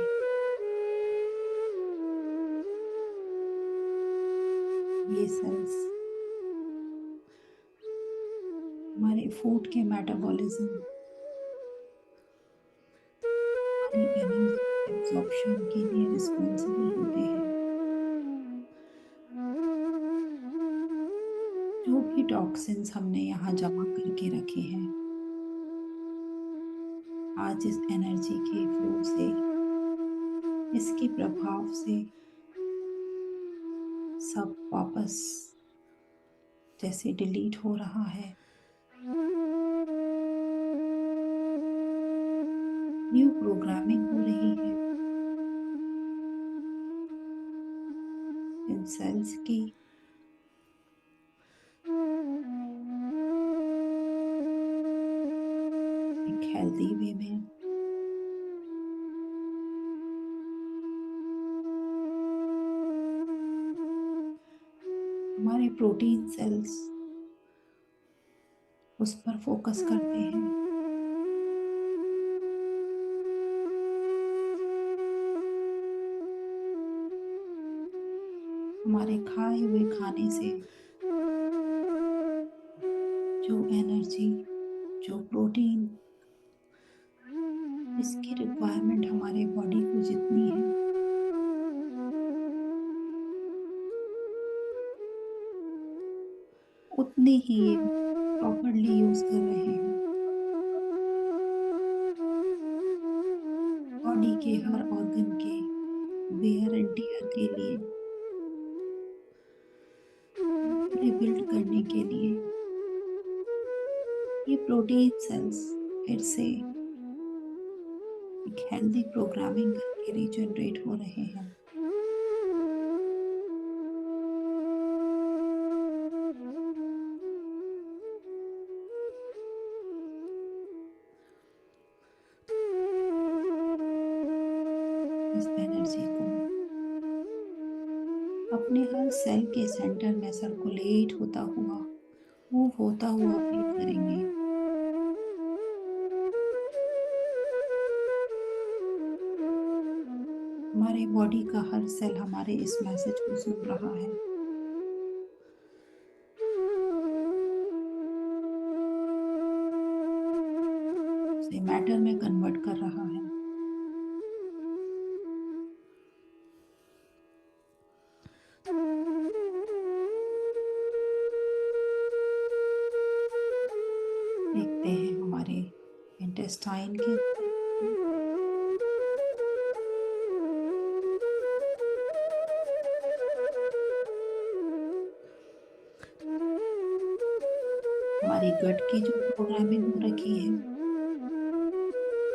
ये सेल्स हमारे फूड के मेटाबॉलिज्म, हमारी एनर्जी एब्जॉर्प्शन के लिए रिस्पॉन्सिबल होते हैं। जो भी टॉक्सिन्स हमने यहाँ जमा करके रखे हैं आज इस एनर्जी के फ्लो से, इसके प्रभाव से सब वापस जैसे डिलीट हो रहा है। न्यू प्रोग्रामिंग हो रही है इन सेल्स की। एक हेल्दी वे में हमारे प्रोटीन सेल्स उस पर फोकस करते हैं। हमारे खाए हुए खाने से जो एनर्जी, जो प्रोटीन, इसकी रिक्वायरमेंट हमारे बॉडी को जितनी है उतनी ही ये प्रॉपरली यूज कर रहे हैं। बॉडी के हर ऑर्गन के वेयर एंड टियर के लिए, रिबिल्ड करने के लिए ये प्रोटीन सेल्स फिर से एक हेल्दी प्रोग्रामिंग करके रीजनरेट हो रहे हैं। इस एनर्जी को अपने हर सेल के सेंटर में सर्कुलेट होता हुआ, मूव होता हुआ फील करेंगे। हमारे बॉडी का हर सेल हमारे इस मैसेज को सुन रहा है। उसे मैटर में कन्वर्ट कर रहा है। देखते हैं हमारे इंटेस्टाइन के हमारी गट की जो प्रोग्रामिंग हो रखी है,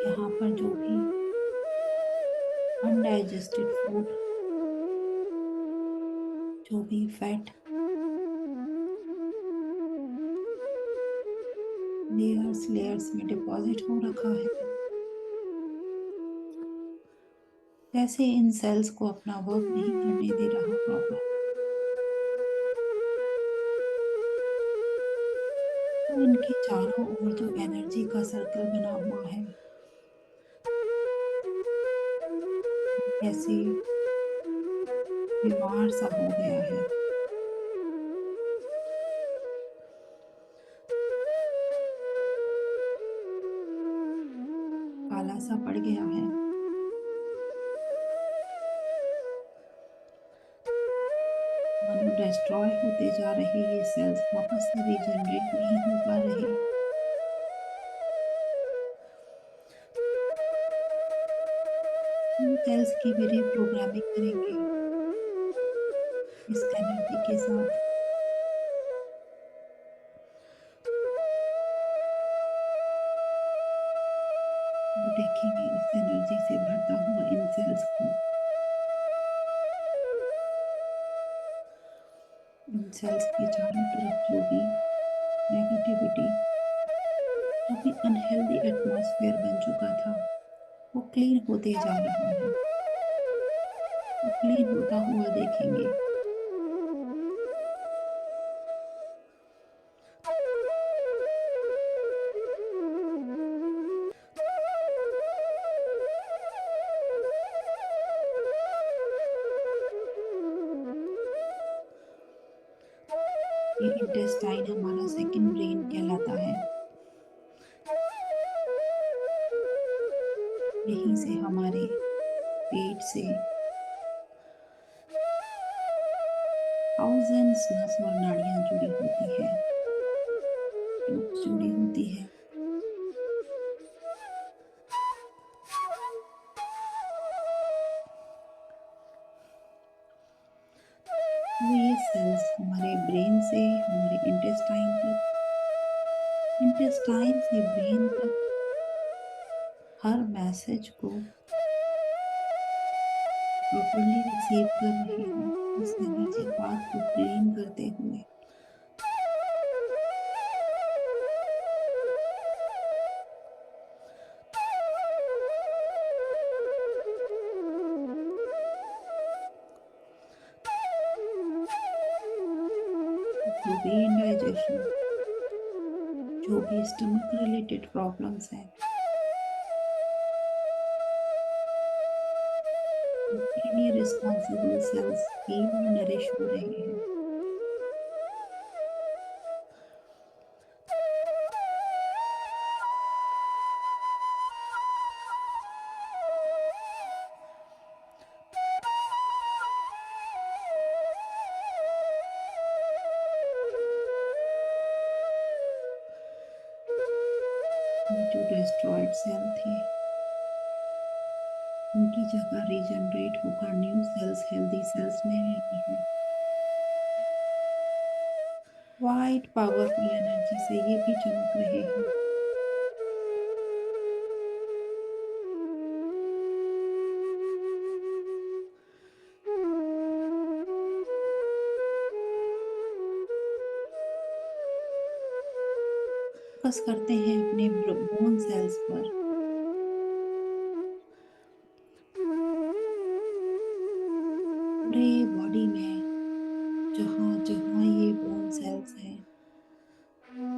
यहाँ पर जो भी अनडाइजेस्टेड फूड, जो भी फैट लेयर्स लेयर्स में डिपॉजिट हो रखा है, जैसे इन सेल्स को अपना वर्क नहीं करने दे रहा प्रॉपर, तो इनके चारों ओर जो एनर्जी का सर्कल बना हुआ है, जैसे बीमार सा हो गया है, काला सा पड़ गया है। मानो डिस्ट्रॉय होते जा रहे ये सेल्स, वापस से रीजनरेट नहीं हो पा रहे। इन सेल्स की भी रीप्रोग्रामिंग करेंगे इस एनर्जी के साथ। वो देखेंगे इस एनर्जी से भरता हुआ इन सेल्स को। इन सेल्स के चारों तरफ जो भी नेगेटिविटी, जो भी अनहेल्दी एटमॉस्फेयर बन चुका था, वो क्लीन होते जा रहा है। वो क्लीन होता हुआ देखेंगे। ये इंटेस्टाइन हमारा सेकंड ब्रेन कहलाता है। यहीं से हमारे पेट से थाउजेंड्स नस और नाड़ियां जुड़ी होती है, ट्यूब्स जुड़ी होती है। वो ये सेल्स हमारे ब्रेन से हमारे इंटेस्टाइन तक, इंटेस्टाइन से ब्रेन तक हर मैसेज को प्रॉपर्ली रिसीव कर रहे हैं, इस एनर्जी पाथ को क्लीन करते हुए। जो भी इंडाइजेशन, जो भी स्टमक रिलेटेड प्रॉब्लम्स हैं, उसके लिए रिस्पॉन्सिबल सेल्स हील और नरिश हो रहे हैं। ये जो डिस्ट्रॉयड सेल थे, उनकी जगह रीजनरेट होकर न्यू सेल्स हेल्दी सेल्स में रही है। वाइट पावरफुल एनर्जी से ये भी चमक रहे हैं। फोकस करते हैं अपने बोन सेल्स पर। पूरे बॉडी में जहाँ जहाँ ये बोन सेल्स हैं,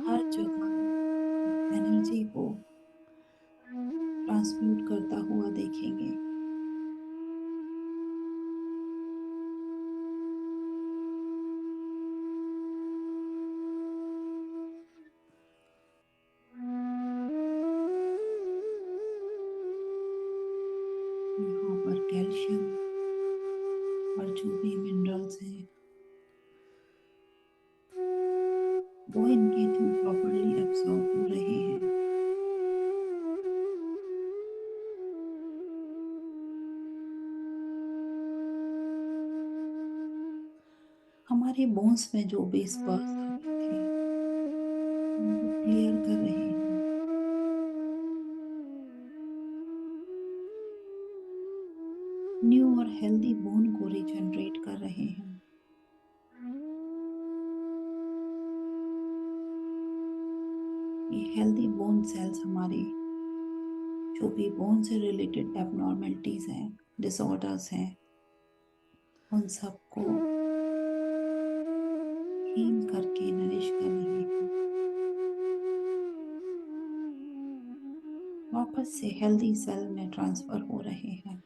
हर जगह एनर्जी को ट्रांसम्यूट करता हुआ देखेंगे। यहाँ पर कैल्शियम और जो भी मिनरल्स हैं वो इनके थ्रू प्रॉपरली एब्सॉर्ब हो रहे हैं। हमारे बोन्स में जो भी स्पर्स आ रहे थे उनको क्लियर कर रहे हैं। न्यू और हेल्दी बोन को रिजनरेट कर रहे हैं। ये हेल्दी बोन सेल्स हमारे जो भी बोन से रिलेटेड एबनॉर्मलिटीज हैं, डिसऑर्डर्स हैं, उन सबको हील करके नरिश कर रहे हैं। वापस से हेल्दी सेल में ट्रांसफर हो रहे हैं।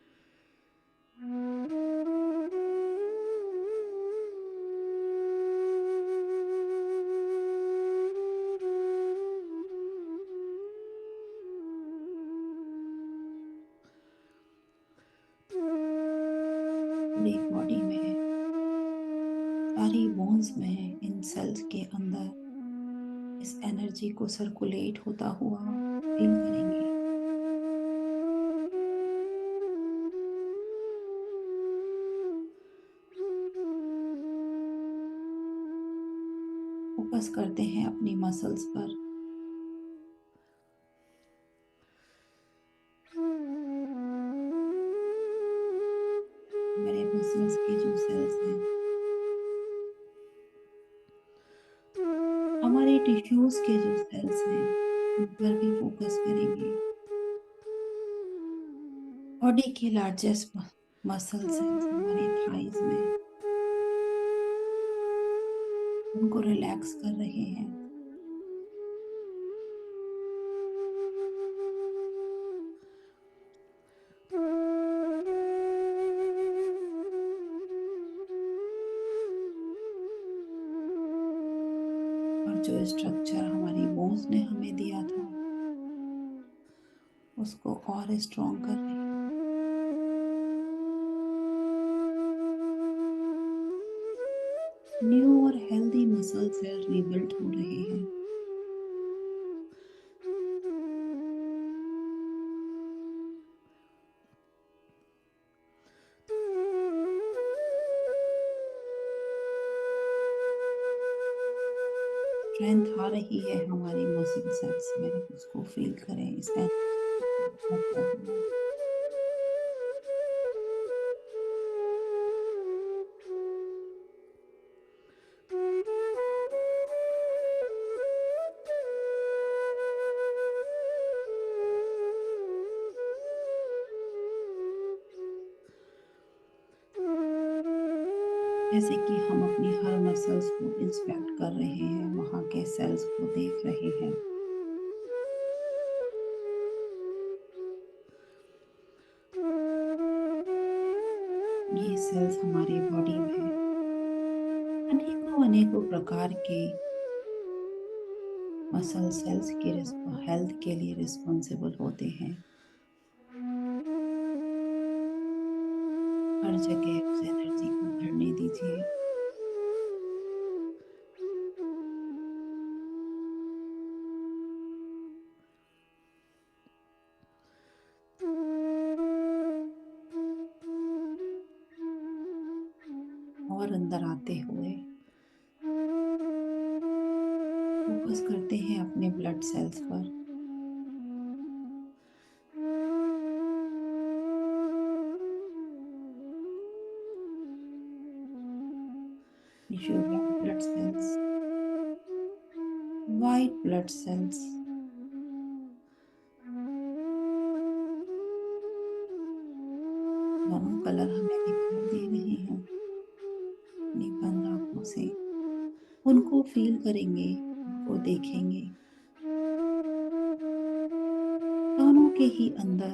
पूरी बॉडी में, सारी बोन्स में, इन सेल्स के अंदर इस एनर्जी को सर्कुलेट होता हुआ फील करेंगे। फोकस करते हैं अपनी मसल्स पर। मेरे मसल्स के जो सेल्स हैं, हमारे टिश्यूज के जो सेल्स हैं, उन पर भी फोकस करेंगे। बॉडी के लार्जेस्ट मसल सेल्स हमारे थाइज में, उनको रिलैक्स कर रहे हैं। और जो स्ट्रक्चर हमारी बोन्स ने हमें दिया था उसको और स्ट्रॉन्ग कर रहे हैं। न्यू और हेल्दी मसल सेल रिबिल्ड हो रहे हैं। स्ट्रेंथ आ रही है हमारी मसल सेल्स में, उसको फील करें इस एनर्जी को बढ़ता हुआ। जैसे कि हम अपनी हर मसल्स को इंस्पेक्ट कर रहे हैं, वहां के सेल्स को देख रहे हैं। ये सेल्स हमारी बॉडी में अनेकों अनेकों प्रकार के मसल सेल्स के हेल्थ के लिए रिस्पॉन्सिबल होते हैं। हर जगह उस एनर्जी को भरने दीजिए। और अंदर आते हुए फोकस करते हैं अपने ब्लड सेल्स पर। जो red blood cells, white blood cells, दोनों कलर हमें दिखाई दे रहे हैं अपनी बंद आंखों से। उनको फील करेंगे, उनको देखेंगे। दोनों के ही अंदर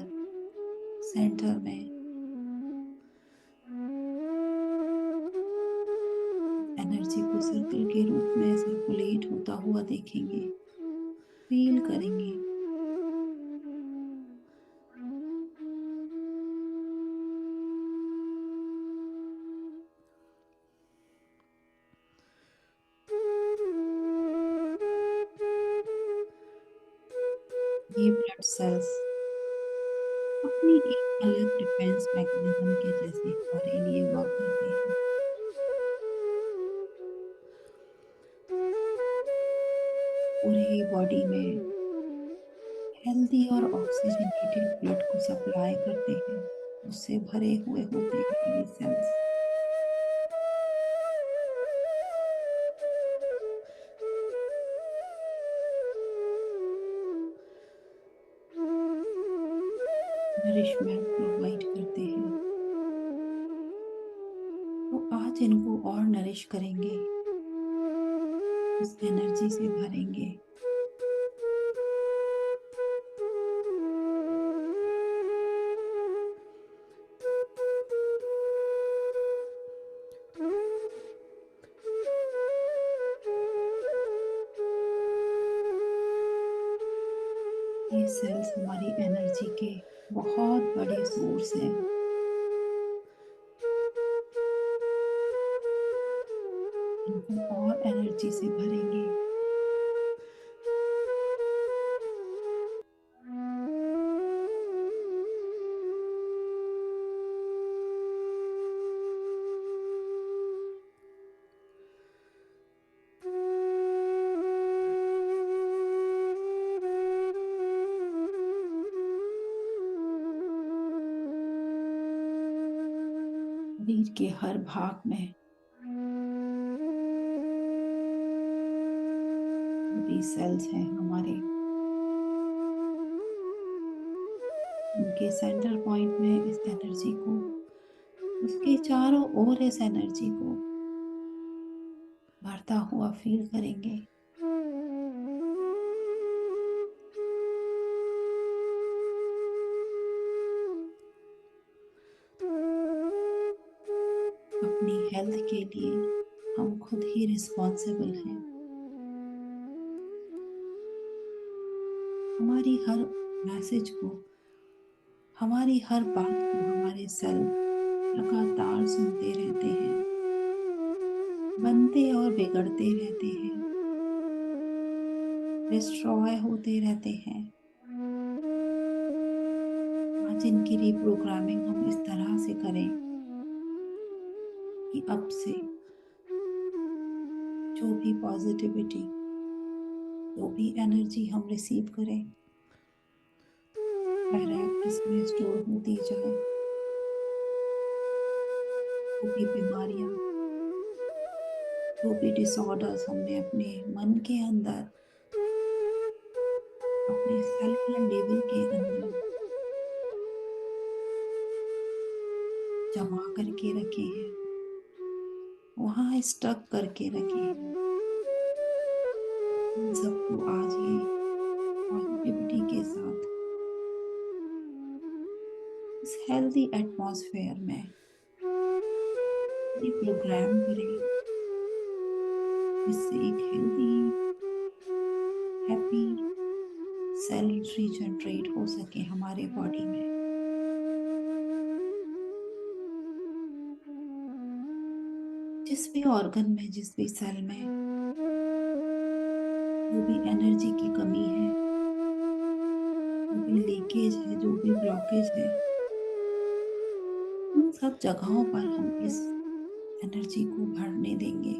सेंटर में एनर्जी को सर्कल के रूप में सर्कुलेट होता हुआ देखेंगे, फील करेंगे। ये ब्लड सेल्स अपनी एक अलग डिफेंस मैकेनिज्म के जैसे हमारे लिए वर्क करते हैं। पूरे बॉडी में हेल्दी और ऑक्सीजनेटेड ब्लड को सप्लाई करते हैं। उससे भरे हुए होते हैं ये सेल्स। नरिशमेंट प्रोवाइड करते हैं। तो आज इनको और नरिश करेंगे, उस एनर्जी से भरेंगे। ये सेल्स हमारी एनर्जी के बहुत बड़े सोर्स हैं। इनको और एनर्जी से भरेंगे। शरीर के हर भाग में भी सेल्स हैं हमारे। उनके सेंटर पॉइंट में इस एनर्जी को, उसके चारों ओर इस एनर्जी को भरता हुआ फील करेंगे। अपनी हेल्थ के लिए हम खुद ही रिस्पॉन्सिबल हैं। हमारी हर मैसेज को, हमारी हर बात को हमारे सेल लगातार सुनते रहते हैं, बनते और बिगड़ते रहते हैं, डिस्ट्रॉय होते रहते हैं। आज इनकी रीप्रोग्रामिंग हम इस तरह से करें कि अब से जो भी पॉजिटिविटी, जो भी एनर्जी हम रिसीव करें, डायरेक्ट इसमें स्टोर होती जाए। जो भी बीमारियां, जो भी डिसऑर्डर्स हमने अपने मन के अंदर, अपने सेलुलर लेवल के अंदर जमा करके रखे हैं, वहां स्टक करके रखे हैं, उन सबको आज ये पॉजिटिविटी के साथ इस हेल्दी एटमॉस्फेयर में प्रोग्राम करें, जिससे एक हेल्दी, हैप्पी सेल रीजनरेट हो सके हमारे बॉडी में। जिस भी ऑर्गन में, जिस भी सेल में जो भी एनर्जी की कमी है, जो भी लीकेज है, जो भी ब्लॉकेज है, उन सब जगहों पर हम इस एनर्जी को भरने देंगे,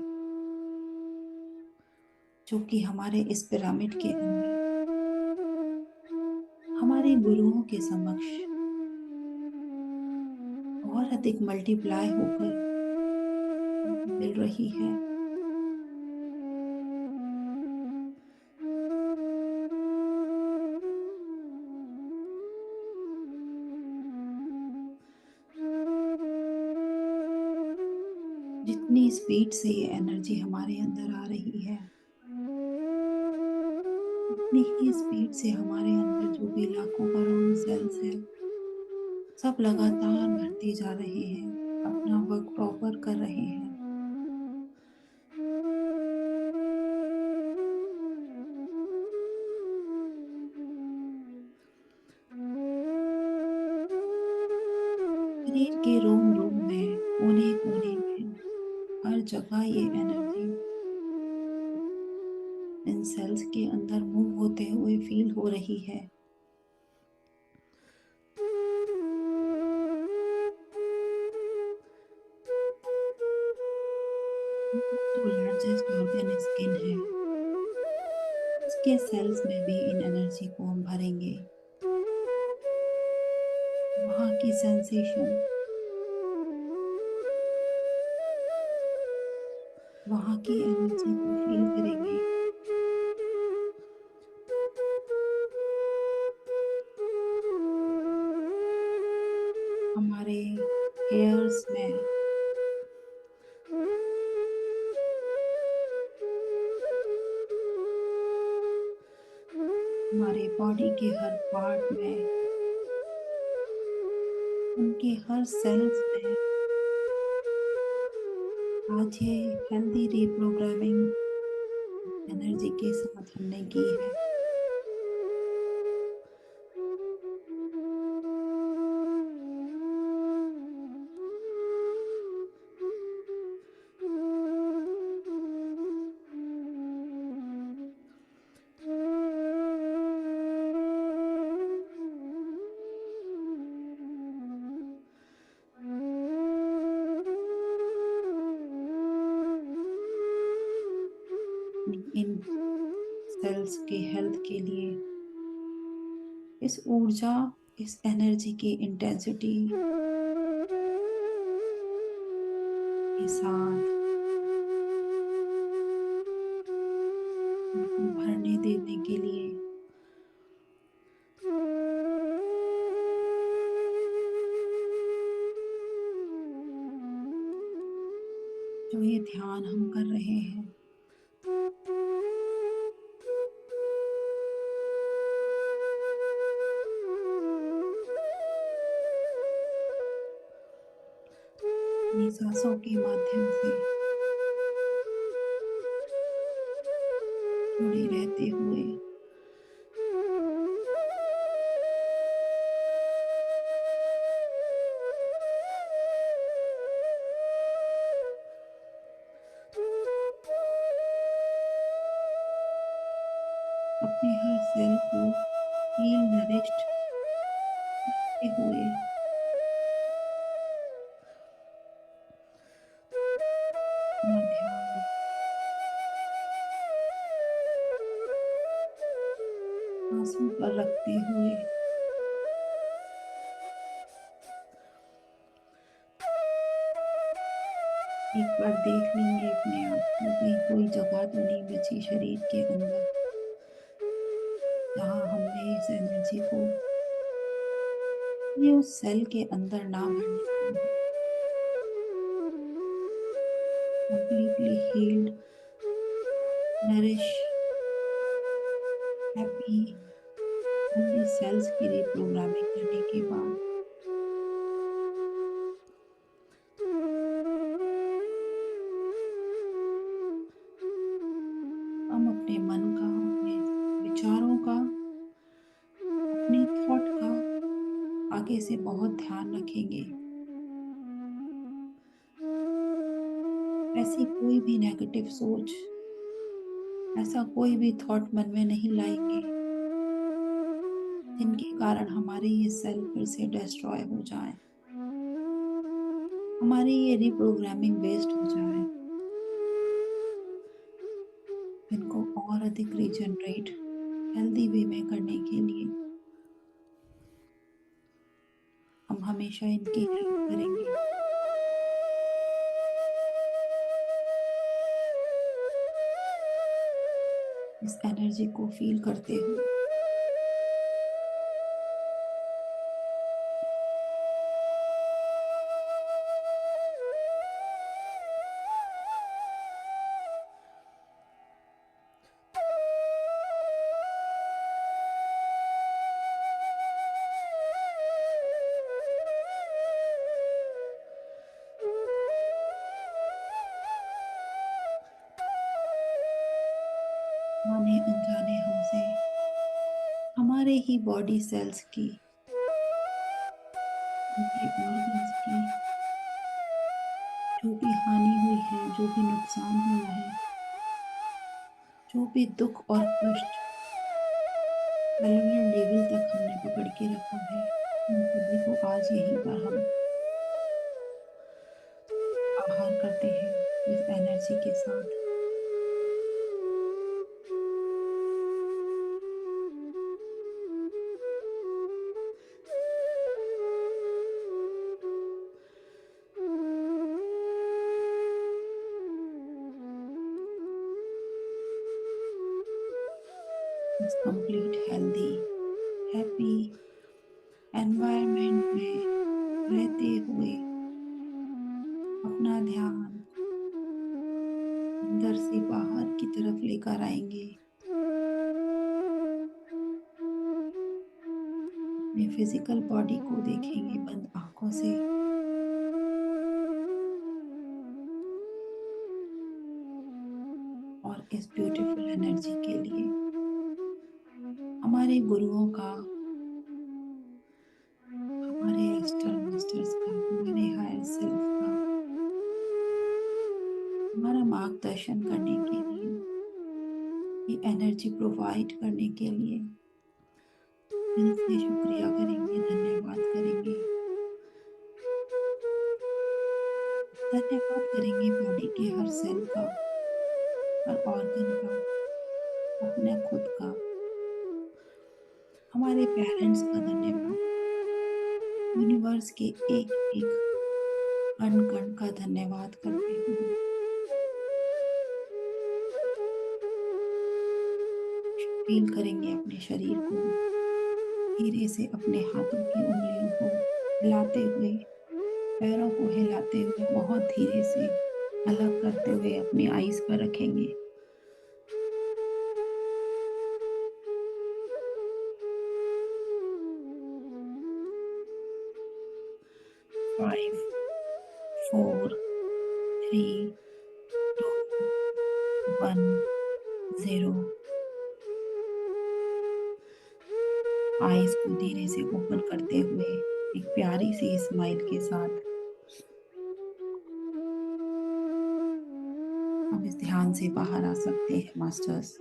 जो कि हमारे इस पिरामिड के अंदर हमारे गुरुओं के समक्ष और अधिक मल्टीप्लाई होकर मिल रही है। जितनी स्पीड से ये एनर्जी हमारे अंदर आ रही है, उतनी ही स्पीड से हमारे अंदर जो भी लाखों करोड़ों सेल्स है, सब लगातार बढ़ते जा रहे हैं, अपना वर्क प्रॉपर कर रहे हैं। शरीर के रोम रोम में, कोने कोने में, हर जगह ये एनर्जी इन सेल्स के अंदर मूव होते हुए फील हो रही है। जो लार्जेस्ट ऑर्गन स्किन है, उसके सेल्स में भी इन एनर्जी को हम भरेंगे। वहाँ की सेंसेशन, वहाँ की एनर्जी को फील करेंगे। हमारे हेयर्स में, हमारे बॉडी के हर पार्ट में, उनके हर सेल्स में आज ये हेल्दी रीप्रोग्रामिंग एनर्जी के साथ हमने की है। इन सेल्स के हेल्थ के लिए इस ऊर्जा, इस एनर्जी की इंटेंसिटी के साथ उनको भरने देने के लिए जो ये ध्यान हम कर रहे हैं, अपनी सांसों के माध्यम से जुड़े रहते हुए अपने हर सेल को फील नरिश्ड करते हुए अपना ध्यान सांसों पर रखते हुए एक बार देख लेंगे अपने आप को, कहीं कोई जगह तो नहीं बची शरीर के अंदर जहाँ हमने इस एनर्जी को ये उस सेल के अंदर ना भरने दी हो। Completely healed, nourish, happy, healthy cells की रीप्रोग्रामिंग करने के बाद हम अपने मन का, अपने विचारों का, अपने थॉट का आगे से बहुत ध्यान रखेंगे। ऐसी कोई भी नेगेटिव सोच, ऐसा कोई भी थॉट मन में नहीं लाएंगे जिनके कारण हमारे ये सेल फिर से डिस्ट्रॉय हो जाए। हमारी ये रिप्रोग्रामिंग वेस्ट हो जाए, इनको और अधिक रीजनरेट हेल्दी वे में करने के लिए हम हमेशा इनकी हेल्प करेंगे। इस एनर्जी को फील करते हुए जाने अनजाने हमसे हमारे ही बॉडी सेल्स की, उनके ऑर्गन्स की जो भी हानि हुई है, जो भी नुकसान हुआ है, जो भी दुख और कष्ट सेलुलर लेवल तक हमने पकड़ के रखा है, उन सभी को आज यहीं पर हम बाहर करते हैं इस एनर्जी के साथ। इस कंप्लीट हेल्दी हैप्पी एनवायरनमेंट में रहते हुए अपना ध्यान अंदर से बाहर की तरफ लेकर आएंगे, अपने फिजिकल बॉडी को देखेंगे बंद आंखों से। और इस ब्यूटीफुल एनर्जी के लिए हमारे गुरुओं का, हमारे एस्ट्रल मास्टर्स का, हमारे हायर सेल्फ का हमारा मार्गदर्शन करने के लिए, ये एनर्जी प्रोवाइड करने के लिए दिल से शुक्रिया करेंगे, धन्यवाद करेंगे। धन्यवाद करेंगे बॉडी के हर सेल का, हर ऑर्गन का, अपने खुद का, हमारे पेरेंट्स का धन्यवाद, यूनिवर्स के एक एक कण कण का धन्यवाद करते हुए फील करेंगे अपने शरीर को, धीरे से अपने हाथों की उंगलियों को हिलाते हुए, पैरों को हिलाते हुए बहुत धीरे से अलग करते हुए अपनी आईज पर रखेंगे। 5 4 3 2 1 0। आईज को धीरे से ओपन करते हुए एक प्यारी सी स्माइल के साथ हम इस ध्यान से बाहर आ सकते हैं masters.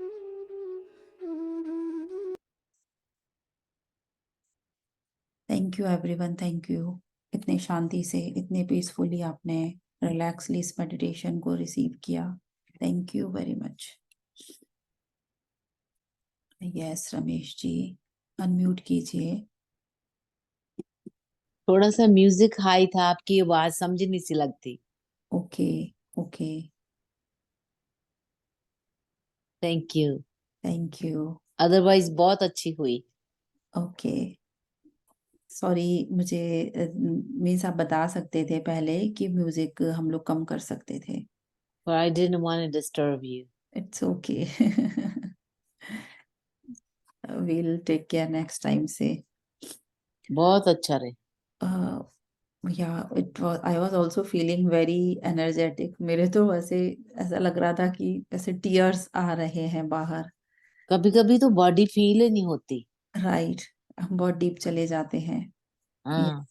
Thank you everyone, thank you. इतने शांति से, इतने पीसफुली आपने रिलैक्सली इस मेडिटेशन को रिसीव किया। Thank you very much. Yes Ramesh ji, unmute कीजिए। थोड़ा सा म्यूजिक हाई था, आपकी आवाज समझ नहीं सी लगती। Okay okay, thank you. Thank you. Otherwise बहुत अच्छी हुई। ओके, सॉरी, मुझे मीन्स आप बता सकते थे पहले कि म्यूजिक हम लोग कम कर सकते थे। But I didn't want to disturb you. It's okay, we'll take care next time से। बहुत अच्छा रहे। Yeah it was, I was also feeling very energetic. मेरे तो वैसे ऐसा लग रहा था कि ऐसे टीयर्स आ रहे हैं बाहर। कभी कभी तो बॉडी फील ही नहीं होती। राइट, हम बहुत डीप चले जाते हैं। हाँ।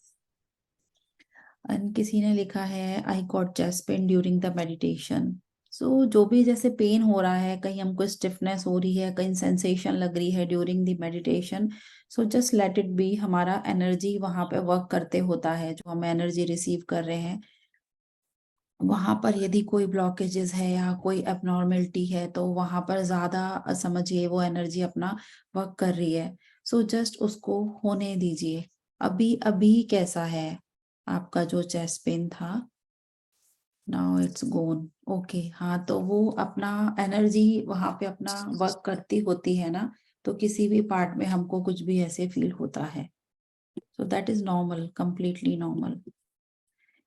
किसी ने लिखा है I got chest pain during the meditation. So जो भी जैसे पेन हो रहा है, कहीं हमको स्टिफनेस हो रही है, कहीं सेंसेशन लग रही है during the meditation, so just let it be. हमारा एनर्जी वहां पे वर्क करते होता है, जो हम एनर्जी रिसीव कर रहे हैं वहां पर यदि कोई ब्लॉकेजेस है या कोई एबनॉर्मेलिटी है तो वहां पर ज्यादा समझिए वो एनर्जी अपना वर्क कर रही है। सो जस्ट उसको होने दीजिए। अभी अभी कैसा है आपका जो चेस्ट पेन था? Now it's gonna. ओके, हाँ, तो वो अपना एनर्जी वहां पे अपना वर्क करती होती है ना, तो किसी भी पार्ट में हमको कुछ भी ऐसे फील होता है। So that is normal, completely normal.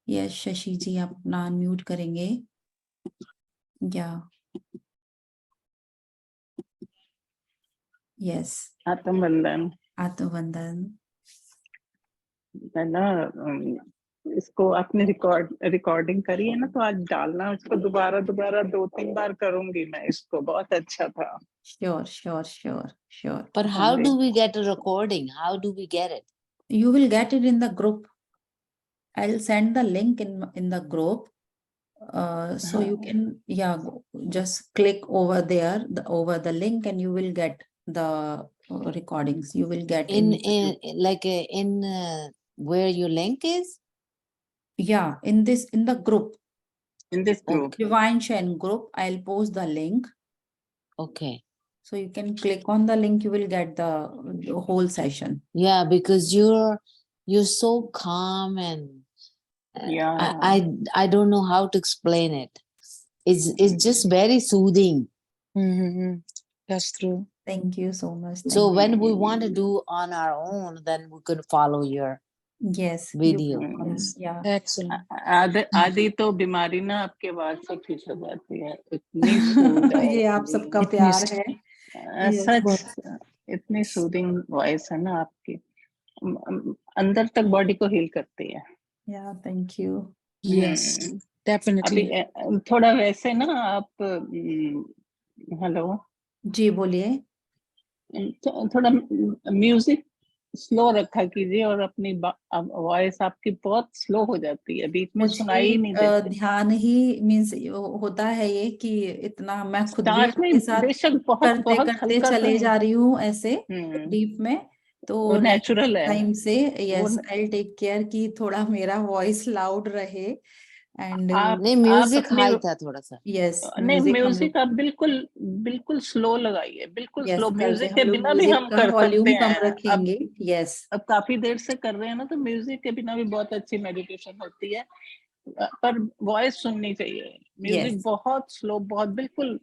Yes Shashi ji, आप अपना अनम्यूट करेंगे? या यस। आत्मवंदन। आत्मवंदन। है ना, इसको आपने रिकॉर्डिंग करी है ना, तो आज डालना उसको दोबारा दोबारा 2-3 बार करूंगी मैं इसको, बहुत अच्छा था। Sure sure sure sure. But how do we get a recording? How do we get it? You will get it in the group. I'll send the link in the group. So you can just click over there over the link and you will get the recordings. You will get In where your link is? in the group. In this group. Okay. Divine Shen group. I'll post the link. Okay. So you can click on the link, you will get the whole session. Yeah, because you're so calm and Yeah. I don't know how to explain it. It's just very soothing. Mm-hmm. That's true. Thank you so much. So Thank when we want to do on our own, then we could follow your you. Yes. video. Yes. Yeah. Excellent. आदि तो बीमारी ना आपके आवाज से ठीक हो जाती है, इतनी सूद है। ये आप सबका इतनी प्यार है। Yes. सच, इतनी सूदिंग वॉइस है ना आपकी, अंदर तक बॉडी को हील करती है। Yeah, thank you. Yes, अभी definitely. थोड़ा वैसे ना आप, हेलो जी बोलिए। थोड़ा म्यूजिक स्लो रखा कीजिए, और अपनी वॉइस आपकी बहुत स्लो हो जाती है, बीच में सुनाई ही नहीं मुझे देती। ध्यान ही मीन्स होता है ये कि इतना मैं खुद भी स्टार्ट में आपके साथ बेशक बहुत करते बहुत करते हल्का चले जा रही हूँ ऐसे हम्म, डीप में। तो वो नेचुरल है टाइम से वो यस आई टेक केयर कि थोड़ा मेरा वॉइस लाउड रहे एंड नहीं, आप म्यूजिक अपनी हाई था थोड़ा सा। यस नहीं, म्यूजिक हम लोग म्यूजिक आप बिल्कुल बिल्कुल स्लो लगाइए, बिल्कुल यस स्लो, करते म्यूजिक हम के लोग बिना भी म्यूजिक हम का कर सकते वॉल्यूम कम हैं। रखेंगे। यस अब काफी देर से कर रहे हैं ना, तो म्यूजिक के बिना भी बहुत अच्छी मेडिटेशन होती है, पर वॉइस सुननी चाहिए। म्यूजिक यस बहुत स्लो, बहुत बिल्कुल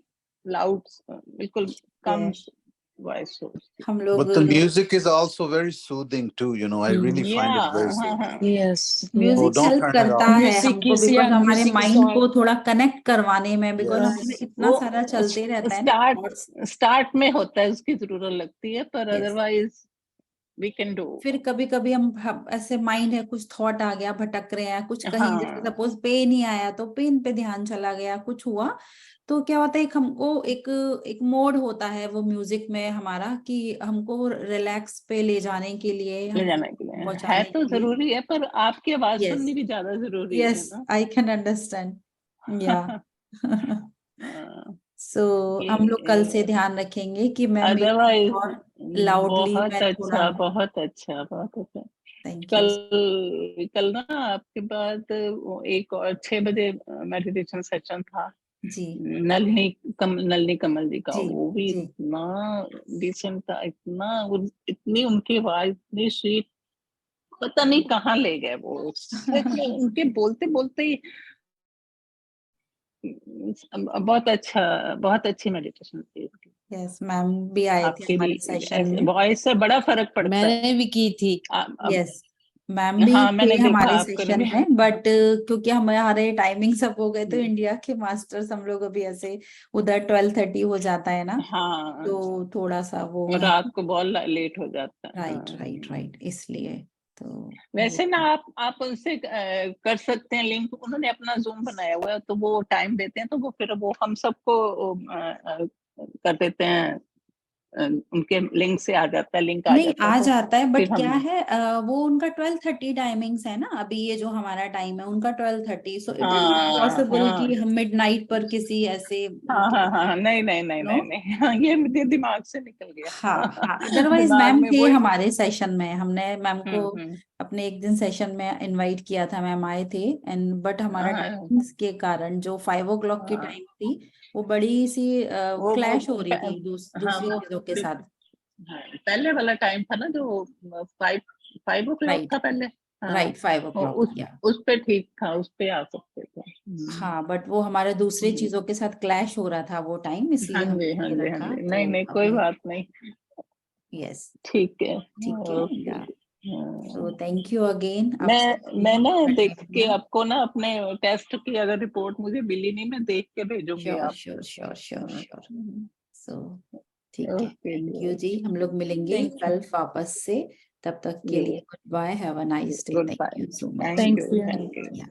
लाउड, बिल्कुल कम यस वॉइस हो। हम लोग But the music is also very soothing too, you know. I really find it very soothing. Yes. Music don't help turn it करता off. है Music हमको is, बिकॉज हमारे music is माइंड all. को थोड़ा connect करवाने में, because Yes. हमें इतना सारा चलते रहता है ना thoughts। स्टार्ट में होता है, उसकी जरूरत लगती है, पर Yes। Otherwise we can do. फिर कभी कभी हम ऐसे माइंड है, कुछ थॉट आ गया, भटक रहे हैं कुछ कहीं, जैसे हाँ, सपोज पेन ही आया तो पेन पे ध्यान चला गया, कुछ हुआ तो क्या होता है, एक हमको एक मोड होता है वो म्यूजिक में हमारा कि हमको रिलैक्स पे ले जाने के लिए, ले हमको जाने के लिए है पहुंचाने तो के लिए। जरूरी है, पर आपकी आवाज यस सुननी भी ज्यादा जरूरी है यस ना। आई कैन अंडरस्टैंड या सो हम लोग कल से ध्यान रखेंगे कि मैं अदरवाइज और लाउडली बहुत मैं थोड़ा। अच्छा, बहुत अच्छा, बहुत अच्छा। थैंक कल यू। कल ना आपके बाद एक और 6 बजे मेडिटेशन सेशन था, जी नलिनी कमल जी का, जी वो भी जी इतना डिसेंट था, इतनी उनकी आवाज इतनी स्वीट, पता नहीं कहाँ ले गए वो, सच में उनके बोलते बोलते ही बहुत अच्छी मेडिटेशन थी उनकी। यस मैम भी आए थे आपके हमारे भी सेशन में। वॉइस से बड़ा फर्क पड़ता है। मैंने भी की थी। यस मैम भी हाँ, थे मैंने देखा हमारे आपको सेशन भी। में, बट क्योंकि हमारे टाइमिंग सब हो गए तो इंडिया के मास्टर्स हम लोग अभी ऐसे उधर 12:30 हो जाता है ना, हाँ, तो थोड़ा सा वो रात को बहुत लेट हो जाता है। राइट राइट राइट, इसलिए तो वैसे ना आप उनसे कर सकते हैं लिंक, उन्होंने अपना जूम बनाया हुआ है, तो वो टाइम देते हैं, तो वो फिर वो हम सबको कर देते हैं उनके लिंक से आ जाता है, लिंक आ नहीं जाता आ है तो जाता है, बट फिर क्या हम है वो उनका 12:30 टाइमिंग्स है ना, अभी ये जो हमारा टाइम है उनका 12:30, सो इट इज हाँ पॉसिबल कि हाँ हम मिडनाइट पर किसी ऐसे हाँ हाँ हाँ नहीं नहीं नहीं नो नहीं नहीं हाँ, ये मुझे दिमाग से निकल गया हाँ हाँ, अदरवाइज दिमाग मैम में थे वही हमारे सेशन में, हमने मैम को हम्म। अपने एक दिन सेशन में इनवाइट किया था, मैम आए थे एंड बट हमारा हाँ टाइमिंग्स के कारण जो 5 o'clock की हाँ टाइम थी वो बड़ी सी वो क्लैश हो रही थी हाँ दूसरी वो चीजों के साथ। हाँ, पहले वाला टाइम था ना जो 5 o'clock राइट था पहले। हाँ राइट 5 वो o'clock या उस पे ठीक था, उस पे आ सकते थे। हाँ, बट वो हमारे दूसरी हम्म, चीजों के साथ क्लैश हो रहा था वो टाइम, हाँ इसलिए जी हमने हाँ ये जी हाँ रखा, जी नहीं तो नहीं कोई अभी बात नहीं, यस ठीक है ठीक है ओके या। हाँ। सो थैंक यू अगेन मैं ना आपसे देख के आपको ना अपने टेस्ट की अगर रिपोर्ट मुझे मिली नहीं, मैं देख के भेजूंगी श्योर आपको। श्योर श्योर श्योर हाँ, श्योर। सो ठीक है, ओके थैंक यू जी जी, हम लोग मिलेंगे थैंक कल वापस से, तब तक के यू लिए good bye, have a nice day, good thank bye, you so much. Thank thank you. You. या